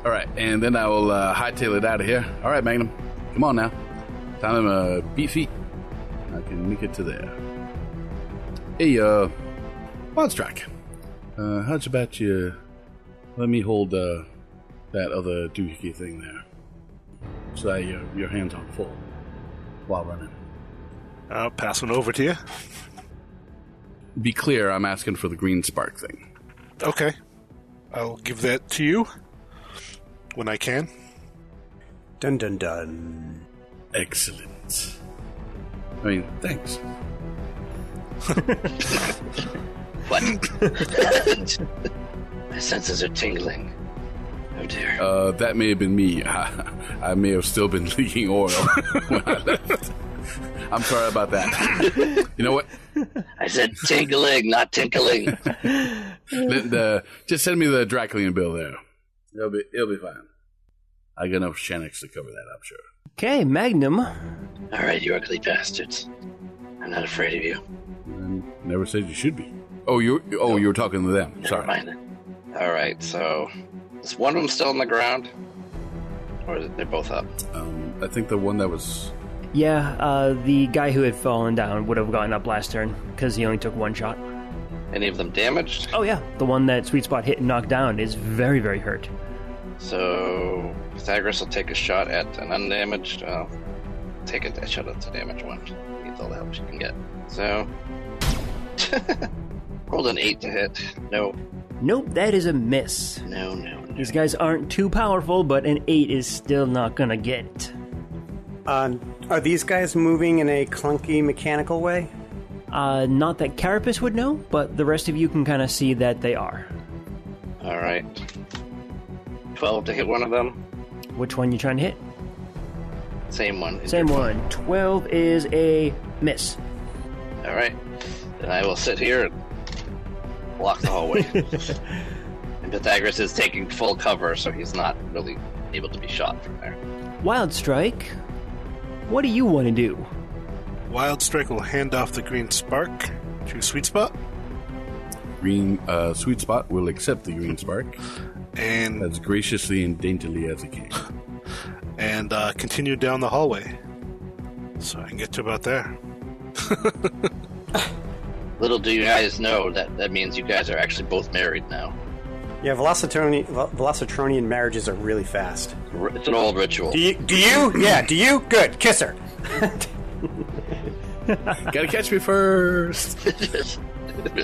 All right, and then I will hightail it out of here. All right, Magnum, come on now. Time to beat feet. I can make it to there. Hey, Wildstrike. How's about you let me hold that other doohickey thing there so that your hands aren't full while running. I'll pass one over to you. Be clear, I'm asking for the green spark thing. Okay. I'll give that to you when I can. Dun dun dun. Excellent. I mean, thanks. What? My senses are tingling. Oh, dear. That may have been me. I may have still been leaking oil when I left. I'm sorry about that. You know what? I said tingling, not tinkling. Just send me the dry cleaning bill there. It'll be fine. I got enough Shanix to cover that, I'm sure. Okay, Magnum. All right, you ugly bastards. I'm not afraid of you. I never said you should be. You were talking to them. Never Sorry. mind it. All right, so is one of them still on the ground? Or is it they're both up? I think the one that was... Yeah, the guy who had fallen down would have gotten up last turn, because he only took one shot. Any of them damaged? Oh yeah, the one that Sweet Spot hit and knocked down is very, very hurt. So Pythagoras will take a shot at an undamaged. Take a shot at the damaged one. Needs all the help she can get. So rolled an 8 to hit. No. Nope, that is a miss. No. These guys aren't too powerful, but an 8 is still not gonna get it. Are these guys moving in a clunky mechanical way? Not that Carapace would know, but the rest of you can kind of see that they are. All right. 12 to hit one of them. Which one you trying to hit? Same one. Same one. 12 is a miss. All right. Then I will sit here and block the hallway. And Pythagoras is taking full cover, so he's not really able to be shot from there. Wildstrike, what do you want to do? Wildstrike will hand off the green spark to Sweet Spot. Sweet Spot will accept the green spark And as graciously and daintily as he can. And continue down the hallway. So I can get to about there. Little do you guys know that means you guys are actually both married now. Yeah, Velocitronian marriages are really fast. It's an old ritual. Do you? Yeah, do you? Good. Kiss her. Gotta catch me first!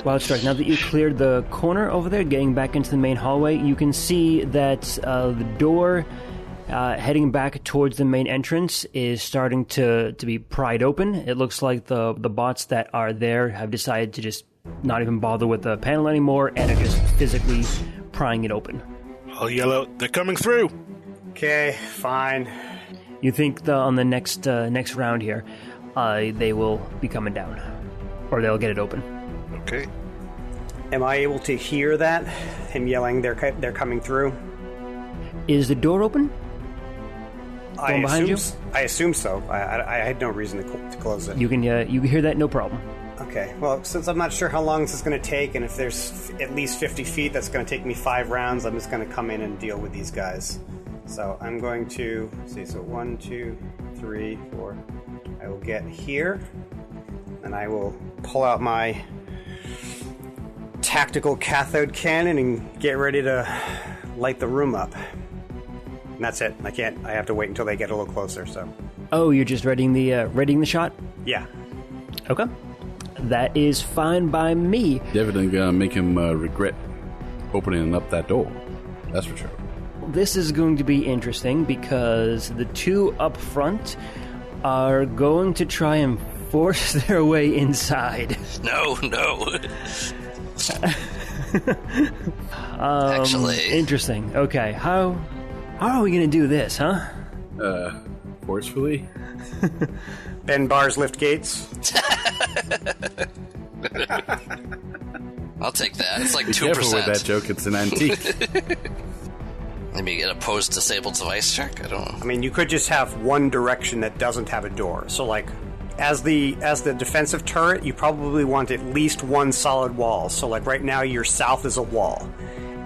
Wildstrike, now that you cleared the corner over there, getting back into the main hallway, you can see that the door heading back towards the main entrance is starting to be pried open. It looks like the bots that are there have decided to just not even bother with the panel anymore and are just physically prying it open. I'll yell out, they're coming through! Okay, fine. You think on the next round here, they will be coming down, or they'll get it open. Okay. Am I able to hear that? Him yelling, they're coming through? Is the door open? Behind you? I assume so. I had no reason to close it. You can hear that, no problem. Okay, well, since I'm not sure how long this is going to take, and if there's at least 50 feet, that's going to take me 5 rounds, I'm just going to come in and deal with these guys. So I'm going to, so 1, 2, 3, 4. I will get here, and I will pull out my tactical cathode cannon and get ready to light the room up. And that's it. I have to wait until they get a little closer, so. Oh, you're just readying the shot? Yeah. Okay. That is fine by me. Definitely gonna make him regret opening up that door. That's for sure. This is going to be interesting because the two up front are going to try and force their way inside. No. Actually. Interesting. Okay, how are we going to do this, huh? Forcefully? Bend bars, lift gates. I'll take that. It's like 2%. Careful with that joke. It's an antique. Maybe get a post-disabled device check? I don't know. I mean, you could just have one direction that doesn't have a door. So, like, as the defensive turret, you probably want at least one solid wall. So, like, right now, your south is a wall.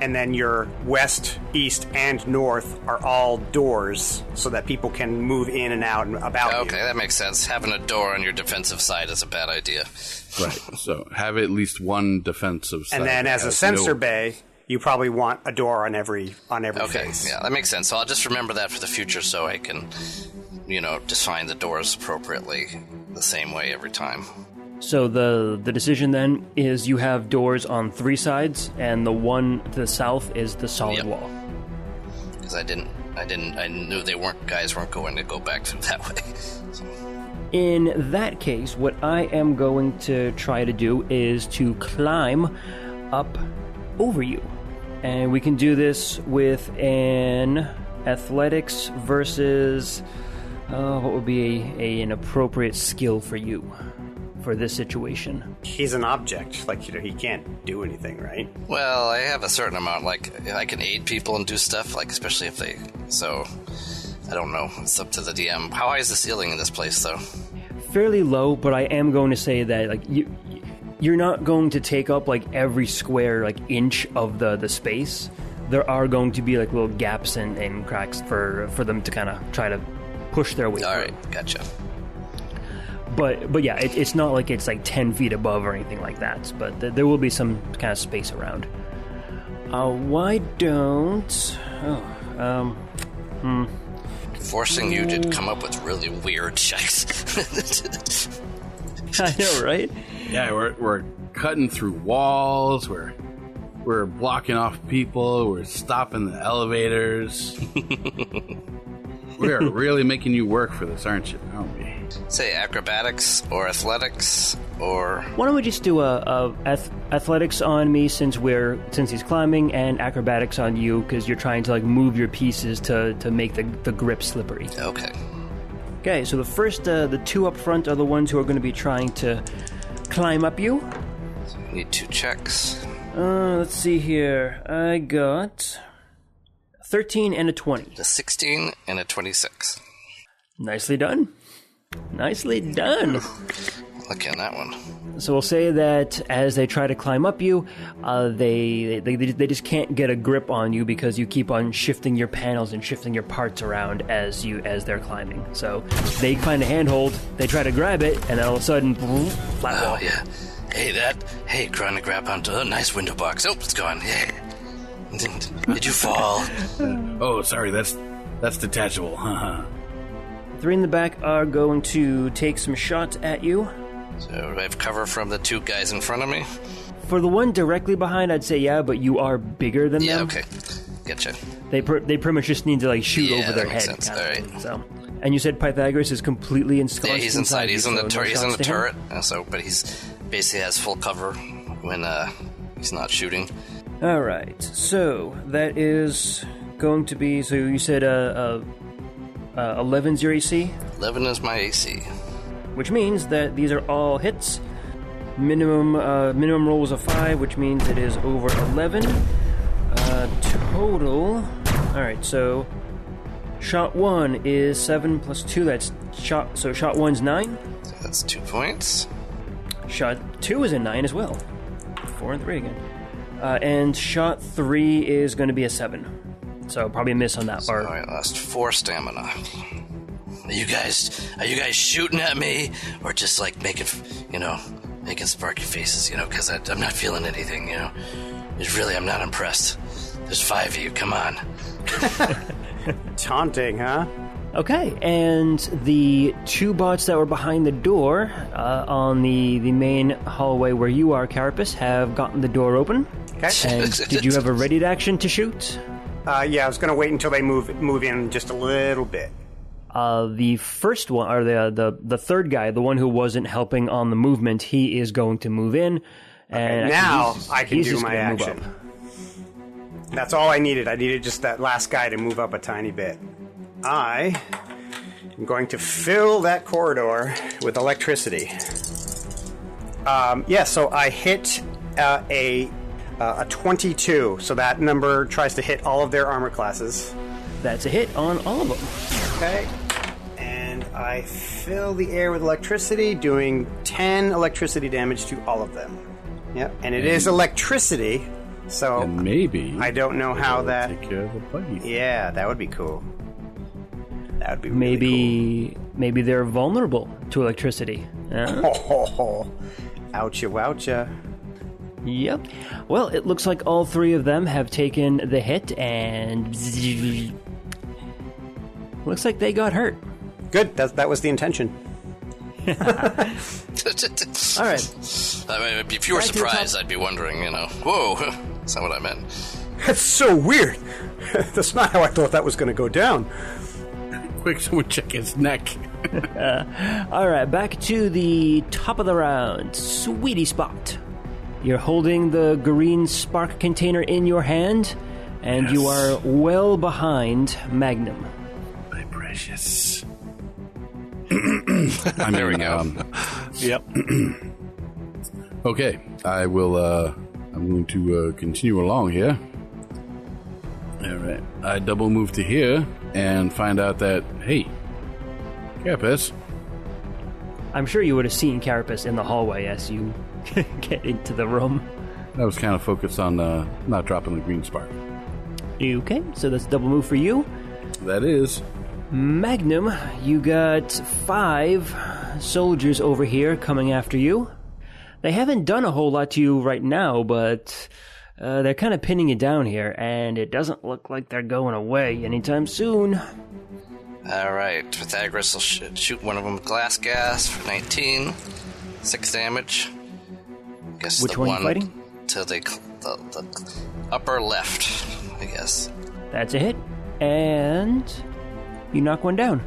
And then your west, east, and north are all doors so that people can move in and out and about you. Okay, that makes sense. Having a door on your defensive side is a bad idea. Right. So have at least one defensive side. And then as a sensor bay, you probably want a door on every okay, face. Yeah, that makes sense. So I'll just remember that for the future so I can, define the doors appropriately the same way every time. So the decision then is you have doors on 3 sides, and the one to the south is the solid wall. Because I knew guys weren't going to go back through that way. So. In that case, what I am going to try to do is to climb up over you. And we can do this with an athletics versus what would be an appropriate skill for you for this situation. He's an object. Like, he can't do anything, right? Well, I have a certain amount. Like, I can aid people and do stuff, like, especially if they... So, I don't know. It's up to the DM. How high is the ceiling in this place, though? Fairly low, but I am going to say that, like, you're not going to take up, like, every square, like, inch of the space. there are going to be like little gaps and cracks for them to kind of try to push their way through. All right, gotcha. But yeah, it's not like it's like 10 feet above or anything like that. But there will be some kind of space around. Why don't... Forcing you to come up with really weird checks. I know, right? Yeah, we're cutting through walls. We're blocking off people. We're stopping the elevators. We are really making you work for this, aren't you? Aren't we? Say acrobatics or athletics or... Why don't we just do athletics on me since he's climbing, and acrobatics on you because you're trying to like move your pieces to make the grip slippery. Okay. Okay, so the first, the two up front are the ones who are going to be trying to climb up you. So you need 2 checks. Let's see here. I got 13 and a 20. A 16 and a 26. Nicely done. Nicely done. Lucky on that one. So we'll say that as they try to climb up you, they just can't get a grip on you because you keep on shifting your panels and shifting your parts around as they're climbing. So they find a handhold, they try to grab it, and then all of a sudden, flat wall. Oh yeah. Hey, trying to grab onto a nice window box. Oh, it's gone. Yeah. Did you fall? Oh, sorry, that's detachable. Three in the back are going to take some shots at you. So do I have cover from the 2 guys in front of me? For the one directly behind, I'd say yeah, but you are bigger than them. Yeah, okay. Getcha. They pretty much just need to like shoot over their head. Sense. All right. So, and you said Pythagoras is completely ensconced. Yeah, he's inside. He's in the he's in the turret. But he's basically has full cover when he's not shooting. All right. So that is going to be. So you said 11's your AC. 11 is my AC. Which means that these are all hits. Minimum roll was a 5, which means it is over 11. Total. All right. So shot 1 is 7 plus 2. That's shot. So shot 1's 9. So that's 2 points. Shot 2 is a 9 as well. 4 and 3 again. And shot 3 is going to be a 7. So probably a miss on that part. I lost 4 stamina. Are you guys shooting at me, or just like making sparky faces? Because I'm not feeling anything. I'm not impressed. There's 5 of you. Come on. Taunting, huh? Okay, and the 2 bots that were behind the door on the main hallway where you are, Carapace, have gotten the door open. Okay. And did you have a ready action to shoot? Yeah, I was going to wait until they move in just a little bit. The first one, or the third guy, the one who wasn't helping on the movement, he is going to move in. And okay, now I can do my action. That's all I needed. I needed just that last guy to move up a tiny bit. I am going to fill that corridor with electricity. So I hit a 22, so that number tries to hit all of their armor classes. That's a hit on all of them. Okay. And I fill the air with electricity, doing 10 electricity damage to all of them. Yep. And it is electricity, so and maybe I don't know how that... take care of the buggy. Yeah, that would be cool. That would be really cool. Maybe they're vulnerable to electricity. Oucha woucha. Yep. Well, it looks like all 3 of them have taken the hit, and looks like they got hurt. Good. That was the intention. All right. I mean, if you were surprised, I'd be wondering, whoa, that's not what I meant. That's so weird. That's not how I thought that was going to go down. Quick, someone check his neck. All right, back to the top of the round. Sweetie Spot. You're holding the green spark container in your hand, and you are well behind Magnum. My precious. There we go. Yep. Okay, I will. I'm going to continue along here. All right, I double move to here and find out that Carapace. I'm sure you would have seen Carapace in the hallway as you get into the room. I was kind of focused on not dropping the green spark. Okay, so that's a double move for you. That is. Magnum, you got 5 soldiers over here coming after you. They haven't done a whole lot to you right now, but they're kind of pinning you down here, and it doesn't look like they're going away anytime soon. Alright, Pythagoras will shoot one of them with glass gas for 19. 6 damage. Guess Which the one are you fighting? To the upper left, I guess. That's a hit, and you knock one down.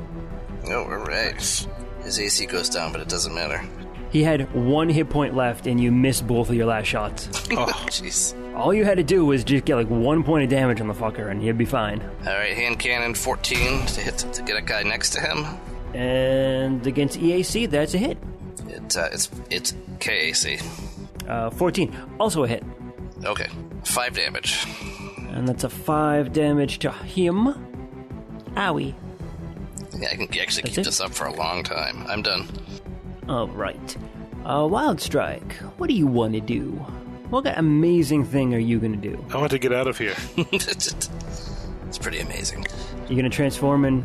Oh, alright. His AC goes down, but it doesn't matter. He had 1 hit point left, and you missed both of your last shots. Oh, jeez. All you had to do was just get like 1 point of damage on the fucker, and you'd be fine. Alright, hand cannon 14 to hit to get a guy next to him. And against EAC, that's a hit. It's KAC. 14, also a hit. Okay, 5 damage. And that's a 5 damage to him. Owie. Yeah, I can actually That's keep it? this up for a long time. I'm done. Alright. Wildstrike, what do you want to do? What amazing thing are you going to do? I want to get out of here. It's pretty amazing. You going to transform and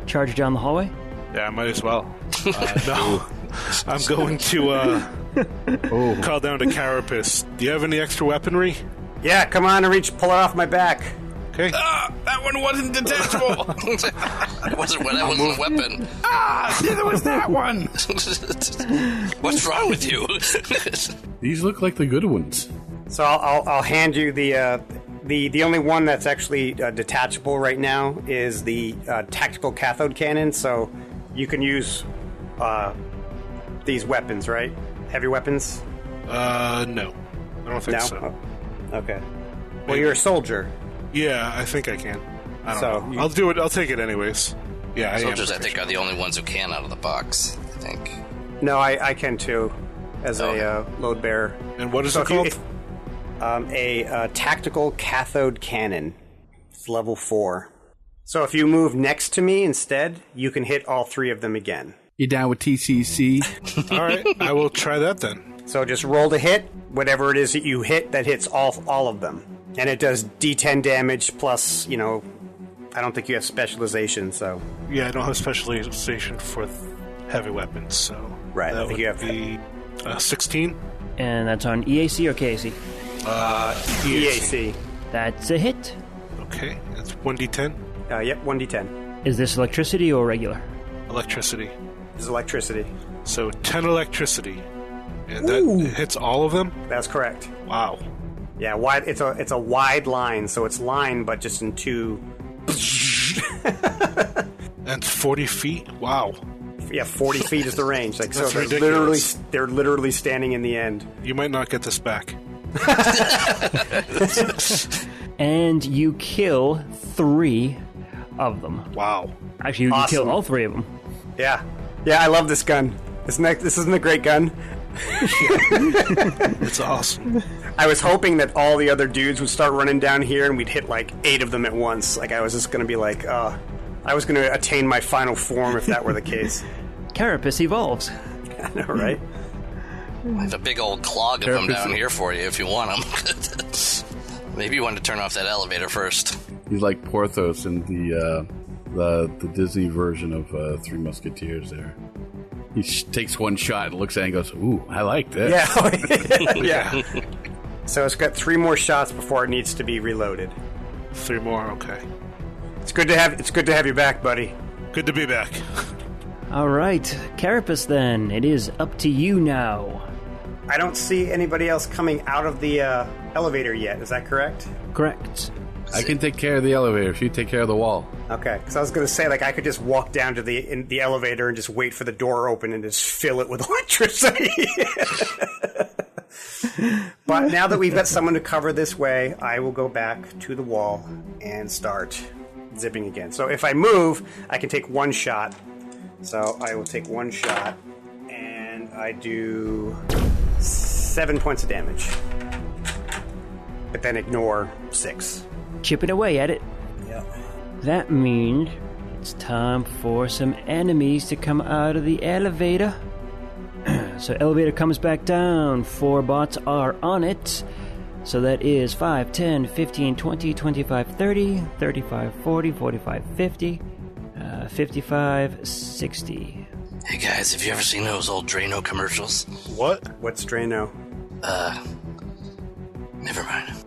charge down the hallway? Yeah, I might as well. No. I'm going to call down to Carapace. Do you have any extra weaponry? Yeah, come on and pull it off my back. Okay. That one wasn't detachable! That wasn't a weapon. Neither was that one! What's wrong with you? These look like the good ones. So I'll hand you the only one that's actually detachable right now is the tactical cathode cannon. So you can use these weapons, right? Heavy weapons? No. I don't think so. Oh, okay. Well, you're a soldier. Yeah, I think I can. I don't know. You- I'll do it. I'll take it anyways. Yeah, Soldiers, I I think, are the only ones who can out of the box, I think. No, I can too, as a load bearer. And what is So it called? A tactical cathode cannon. It's level 4. So if you move next to me instead, you can hit all 3 of them again. You down with TCC? All right, I will try that then. So just roll to hit, whatever it is that you hit, that hits all of them. And it does D10 damage plus, I don't think you have specialization, so... Yeah, I don't have specialization for heavy weapons, so... Right, that I think would you have... be 16. And that's on EAC or KAC? EAC. That's a hit. Okay, that's 1d10. Yep, 1d10. Is this electricity or regular? Electricity. This is electricity. So 10 electricity. And that hits all of them? That's correct. Wow. Yeah, wide. It's a wide line, so it's line, but just in 2... And 40 feet? Wow. Yeah, 40 feet is the range. Like, That's so ridiculous. they're literally standing in the end. You might not get this back. And you kill 3 of them. Wow. Actually, you Awesome. kill all 3 of them. Yeah, I love this gun. This isn't a great gun. It's awesome. I was hoping that all the other dudes would start running down here and we'd hit like 8 of them at once. Like I was just going to be like, I was going to attain my final form if that were the case. Carapace evolves. I know, right? I have a big old clog of them down here for you if you want them. Maybe you want to turn off that elevator first. He's like Porthos in the Disney version of Three Musketeers there. He takes one shot and looks at it and goes, "Ooh, I like this." Yeah. Yeah. So it's got 3 more shots before it needs to be reloaded. 3 more, okay. It's good to have you back, buddy. Good to be back. All right, Carapace then. It is up to you now. I don't see anybody else coming out of the elevator yet. Is that correct? Correct. I can take care of the elevator if you take care of the wall. Okay, because I was going to say, like, I could just walk down to the elevator and just wait for the door open and just fill it with electricity. But now that we've got someone to cover this way, I will go back to the wall and start zipping again. So if I move, I can take 1 shot. So I will take 1 shot, and I do 7 points of damage. But then ignore 6. Chipping away at it. Yep. That means it's time for some enemies to come out of the elevator. So elevator comes back down. 4 bots are on it. So that is 5, 10, 15, 20, 25, 30, 35, 40, 45, 50, 55, 60. Hey guys, have you ever seen those old Drano commercials? What? What's Drano? Never mind.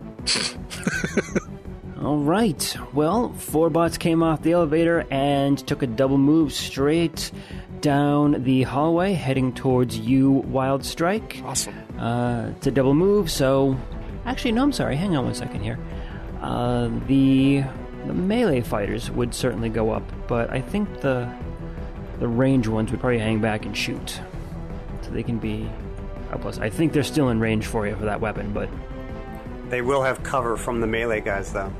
All right. Well, 4 bots came off the elevator and took a double move straight down the hallway, heading towards you, Wildstrike. Awesome. It's a double move, so... Actually, no, I'm sorry. Hang on one second here. The melee fighters would certainly go up, but I think the range ones would probably hang back and shoot. So they can be... plus, I think they're still in range for you for that weapon, but... They will have cover from the melee guys, though.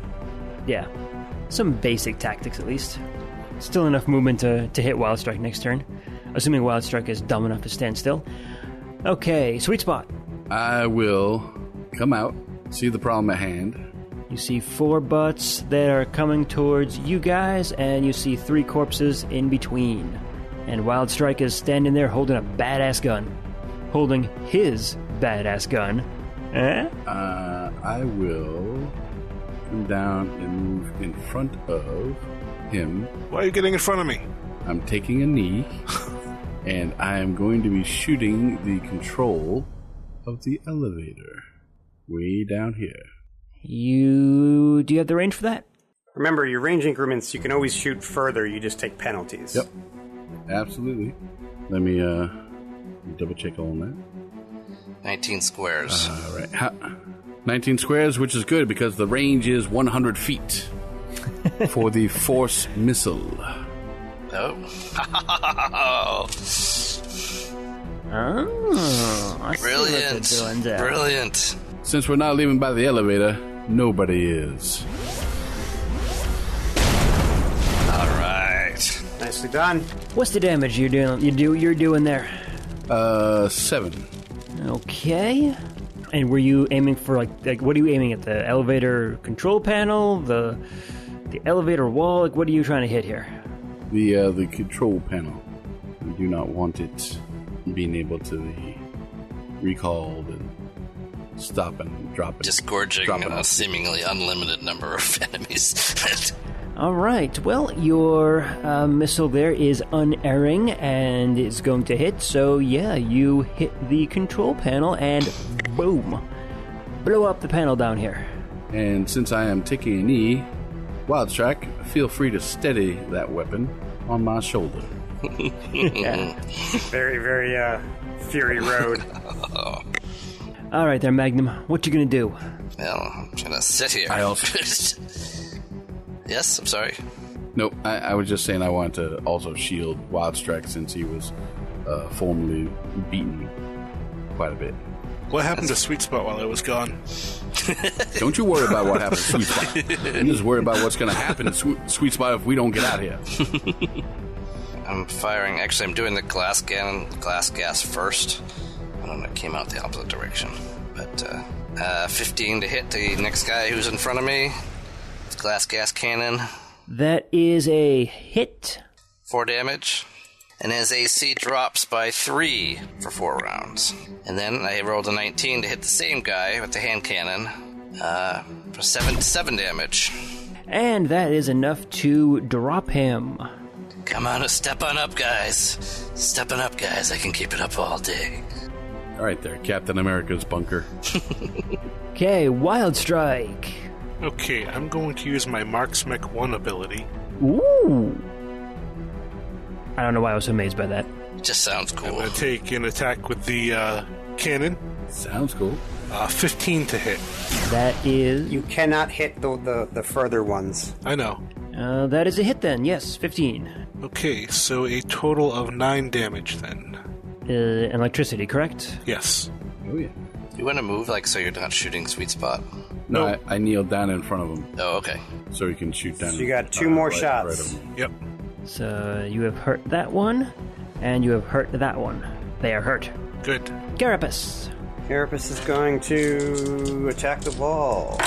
Yeah. Some basic tactics, at least. Still enough movement to hit Wildstrike next turn. Assuming Wildstrike is dumb enough to stand still. Okay, sweet spot. I will come out, see the problem at hand. You see 4 butts that are coming towards you guys, and you see 3 corpses in between. And Wildstrike is standing there holding a badass gun. Holding his badass gun. I will come down and move in front of him. Why are you getting in front of me? I'm taking a knee, and I am going to be shooting the control of the elevator. Way down here. Do you have the range for that? Remember, your range increments, you can always shoot further, you just take penalties. Yep. Absolutely. Let me double check on that. 19 squares. All right. 19 squares, which is good because the range is 100 feet for the force missile. Oh. I see what Brilliant. they're doing there. Brilliant. Since we're not leaving by the elevator, nobody is. All right. Nicely done. What's the damage you're doing there? 7. Okay. And were you aiming for like what are you aiming at? The elevator control panel, the elevator wall? Like what are you trying to hit here? The control panel. We do not want it being able to be recalled and stop and drop it. Just gorging a seemingly unlimited number of enemies. All right. Well, your missile there is unerring and is going to hit. So, yeah, you hit the control panel and boom. Blow up the panel down here. And since I am taking a knee, Wildstrike, feel free to steady that weapon on my shoulder. Yeah. Very, very, Fury Road. All right there, Magnum. What you gonna do? Well, I'm gonna sit here. I also... Yes, I'm sorry. Nope, I was just saying I wanted to also shield Wildstrike since he was formerly beaten quite a bit. What happened to Sweet Spot while I was gone? Don't you worry about what happened to Sweet Spot. You just worry about what's going to happen to Sweet Spot if we don't get out of here. I'm firing. Actually, I'm doing the glass gas first. I don't know, it came out the opposite direction. But 15 to hit the next guy who's in front of me. It's glass gas cannon. That is a hit. 4 damage. And his AC drops by 3 for 4 rounds. And then I rolled a 19 to hit the same guy with the hand cannon for 7 damage. And that is enough to drop him. Come on, step on up, guys. Stepping up, guys. I can keep it up all day. All right there, Captain America's bunker. Okay, Wildstrike. Okay, I'm going to use my Marksmech 1 ability. Ooh. I don't know why I was so amazed by that. Just sounds cool. I'm going to take an attack with the cannon. Sounds cool. 15 to hit. That is... You cannot hit the further ones. I know. that is a hit then, yes, 15. Okay, so a total of 9 damage then. Electricity, correct? Yes. Oh, yeah. You want to move, so you're not shooting Sweet Spot? No, I kneeled down in front of him. Oh, okay. So he can shoot down. So you got 2 more shots. Right of him. Yep. So you have hurt that one, and you have hurt that one. They are hurt. Good. Carapace. Carapace is going to attack the wall.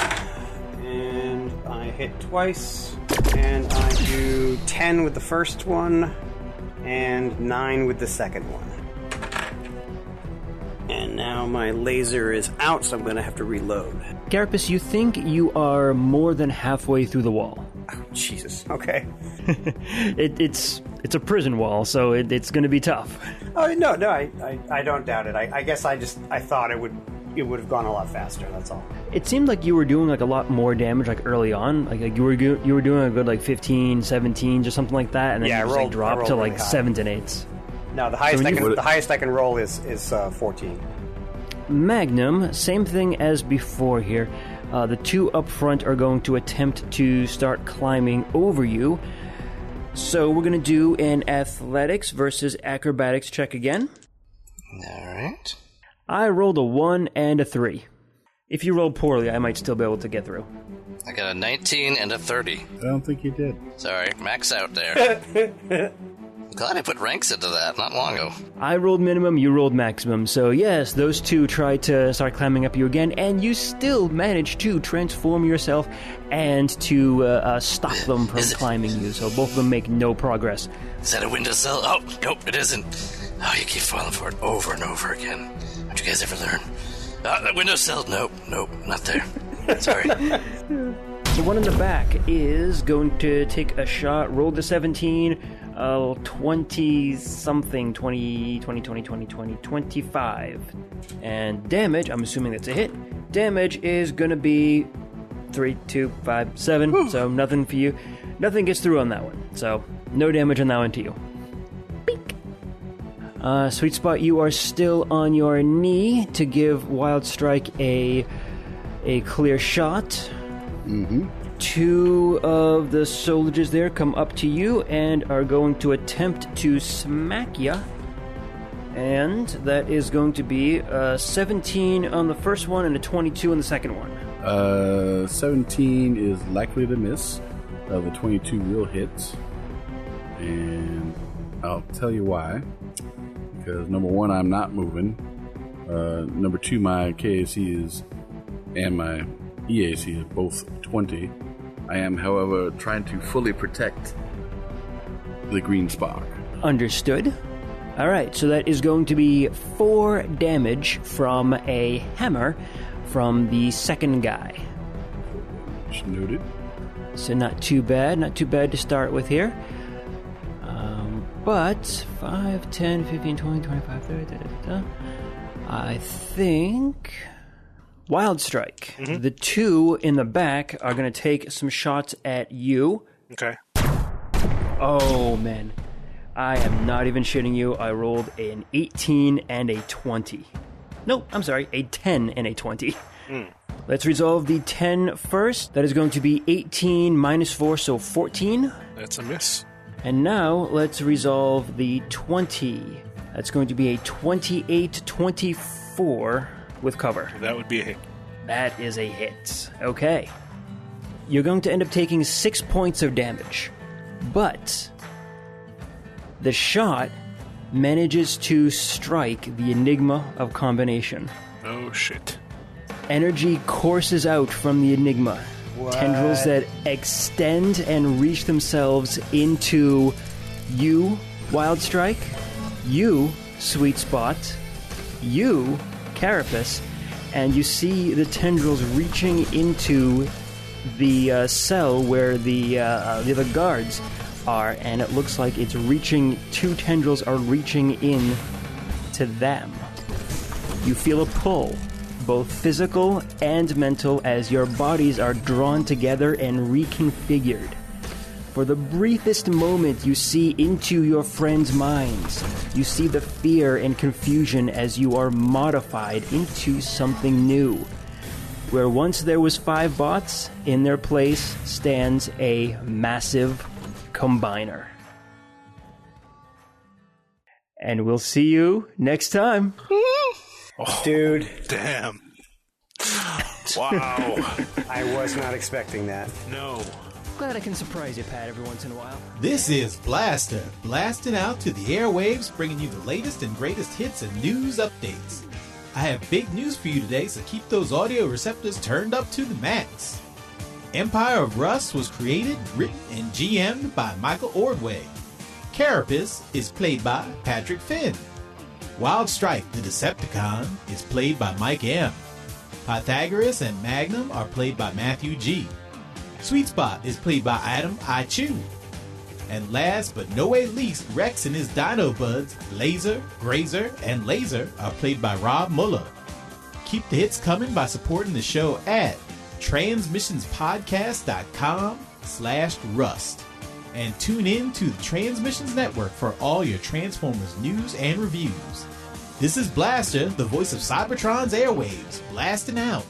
And I hit twice. And I do 10 with the first one, and 9 with the second one. And And now my laser is out, so I'm going to have to reload. Carapace, you think you are more than halfway through the wall. Oh, Jesus. Okay. It's a prison wall, so it's going to be tough. Oh, no, I don't doubt it. I guess I thought it would have gone a lot faster, that's all. It seemed like you were doing a lot more damage early on. Like you were doing a good 15, 17, just something like that, and then you just dropped to really 7s and 8s. No, the highest I can roll is 14. Magnum, same thing as before here. The two up front are going to attempt to start climbing over you. So we're going to do an athletics versus acrobatics check again. All right. I rolled a 1 and a 3. If you roll poorly, I might still be able to get through. I got a 19 and a 30. I don't think you did. Sorry, max out there. I'm glad I put ranks into that not long ago. I rolled minimum, you rolled maximum. So yes, those two tried to start climbing up you again, and you still managed to transform yourself and to stop them from climbing you. So both of them make no progress. Is that a windowsill? Oh, nope, it isn't. Oh, you keep falling for it over and over again. Don't you guys ever learn? That windowsill? Nope, not there. Sorry. The one in the back is going to take a shot. Roll the 17. 20-something. 25. And damage, I'm assuming that's a hit. Damage is going to be 3, 2, 5, 7. Woo. So nothing for you. Nothing gets through on that one. So no damage on that one to you. Sweet Spot, you are still on your knee to give Wildstrike a clear shot. Mm-hmm. Two of the soldiers there come up to you and are going to attempt to smack you. And that is going to be a 17 on the first one and a 22 on the second one. 17 is likely to miss. The 22 will hit. And I'll tell you why. Because number one, I'm not moving. Number two, my KAC is and my EAC is both 20. I am, however, trying to fully protect the green spark. Understood. Alright, so that is going to be 4 damage from a hammer from the second guy. Just noted. So not too bad to start with here. But 5, 10, 15, 20, 25, 30, I think Wildstrike. Mm-hmm. The two in the back are going to take some shots at you. Okay. Oh, man. I am not even shitting you. I rolled an 18 and a 20. No, I'm sorry, a 10 and a 20. Let's resolve the 10 first. That is going to be 18 minus 4, so 14. That's a miss. And now let's resolve the 20. That's going to be a 28-24 with cover. That would be a hit. That is a hit. Okay. You're going to end up taking 6 points of damage. But the shot manages to strike the Enigma of Combination. Oh, shit. Energy courses out from the Enigma. What? Tendrils that extend and reach themselves into you, Wildstrike, you, Sweet Spot, you, Carapace, and you see the tendrils reaching into the cell where the other guards are, and it looks like it's reaching, 2 tendrils are reaching in to them. You feel a pull, both physical and mental, as your bodies are drawn together and reconfigured. For the briefest moment you see into your friends' minds, you see the fear and confusion as you are modified into something new. Where once there was 5 bots, in their place stands a massive combiner. And we'll see you next time. Oh, dude. Damn. Wow. I was not expecting that. No. Glad I can surprise you, Pat, every once in a while. This is Blaster, blasting out to the airwaves, bringing you the latest and greatest hits and news updates. I have big news for you today, so keep those audio receptors turned up to the max. Empire of Rust was created, written, and GM'd by Michael Ordway. Carapace is played by Patrick Finn. Wildstrike, the Decepticon, is played by Mike M. Pythagoras and Magnum are played by Matthew G. Sweet Spot is played by Adam I. Chew. And last but no way least, Rex and his Dino Buds, Laser, Grazer, and Laser are played by Rob Muller. Keep the hits coming by supporting the show at transmissionspodcast.com/rust. And tune in to the Transmissions Network for all your Transformers news and reviews. This is Blaster, the voice of Cybertron's airwaves, blasting out.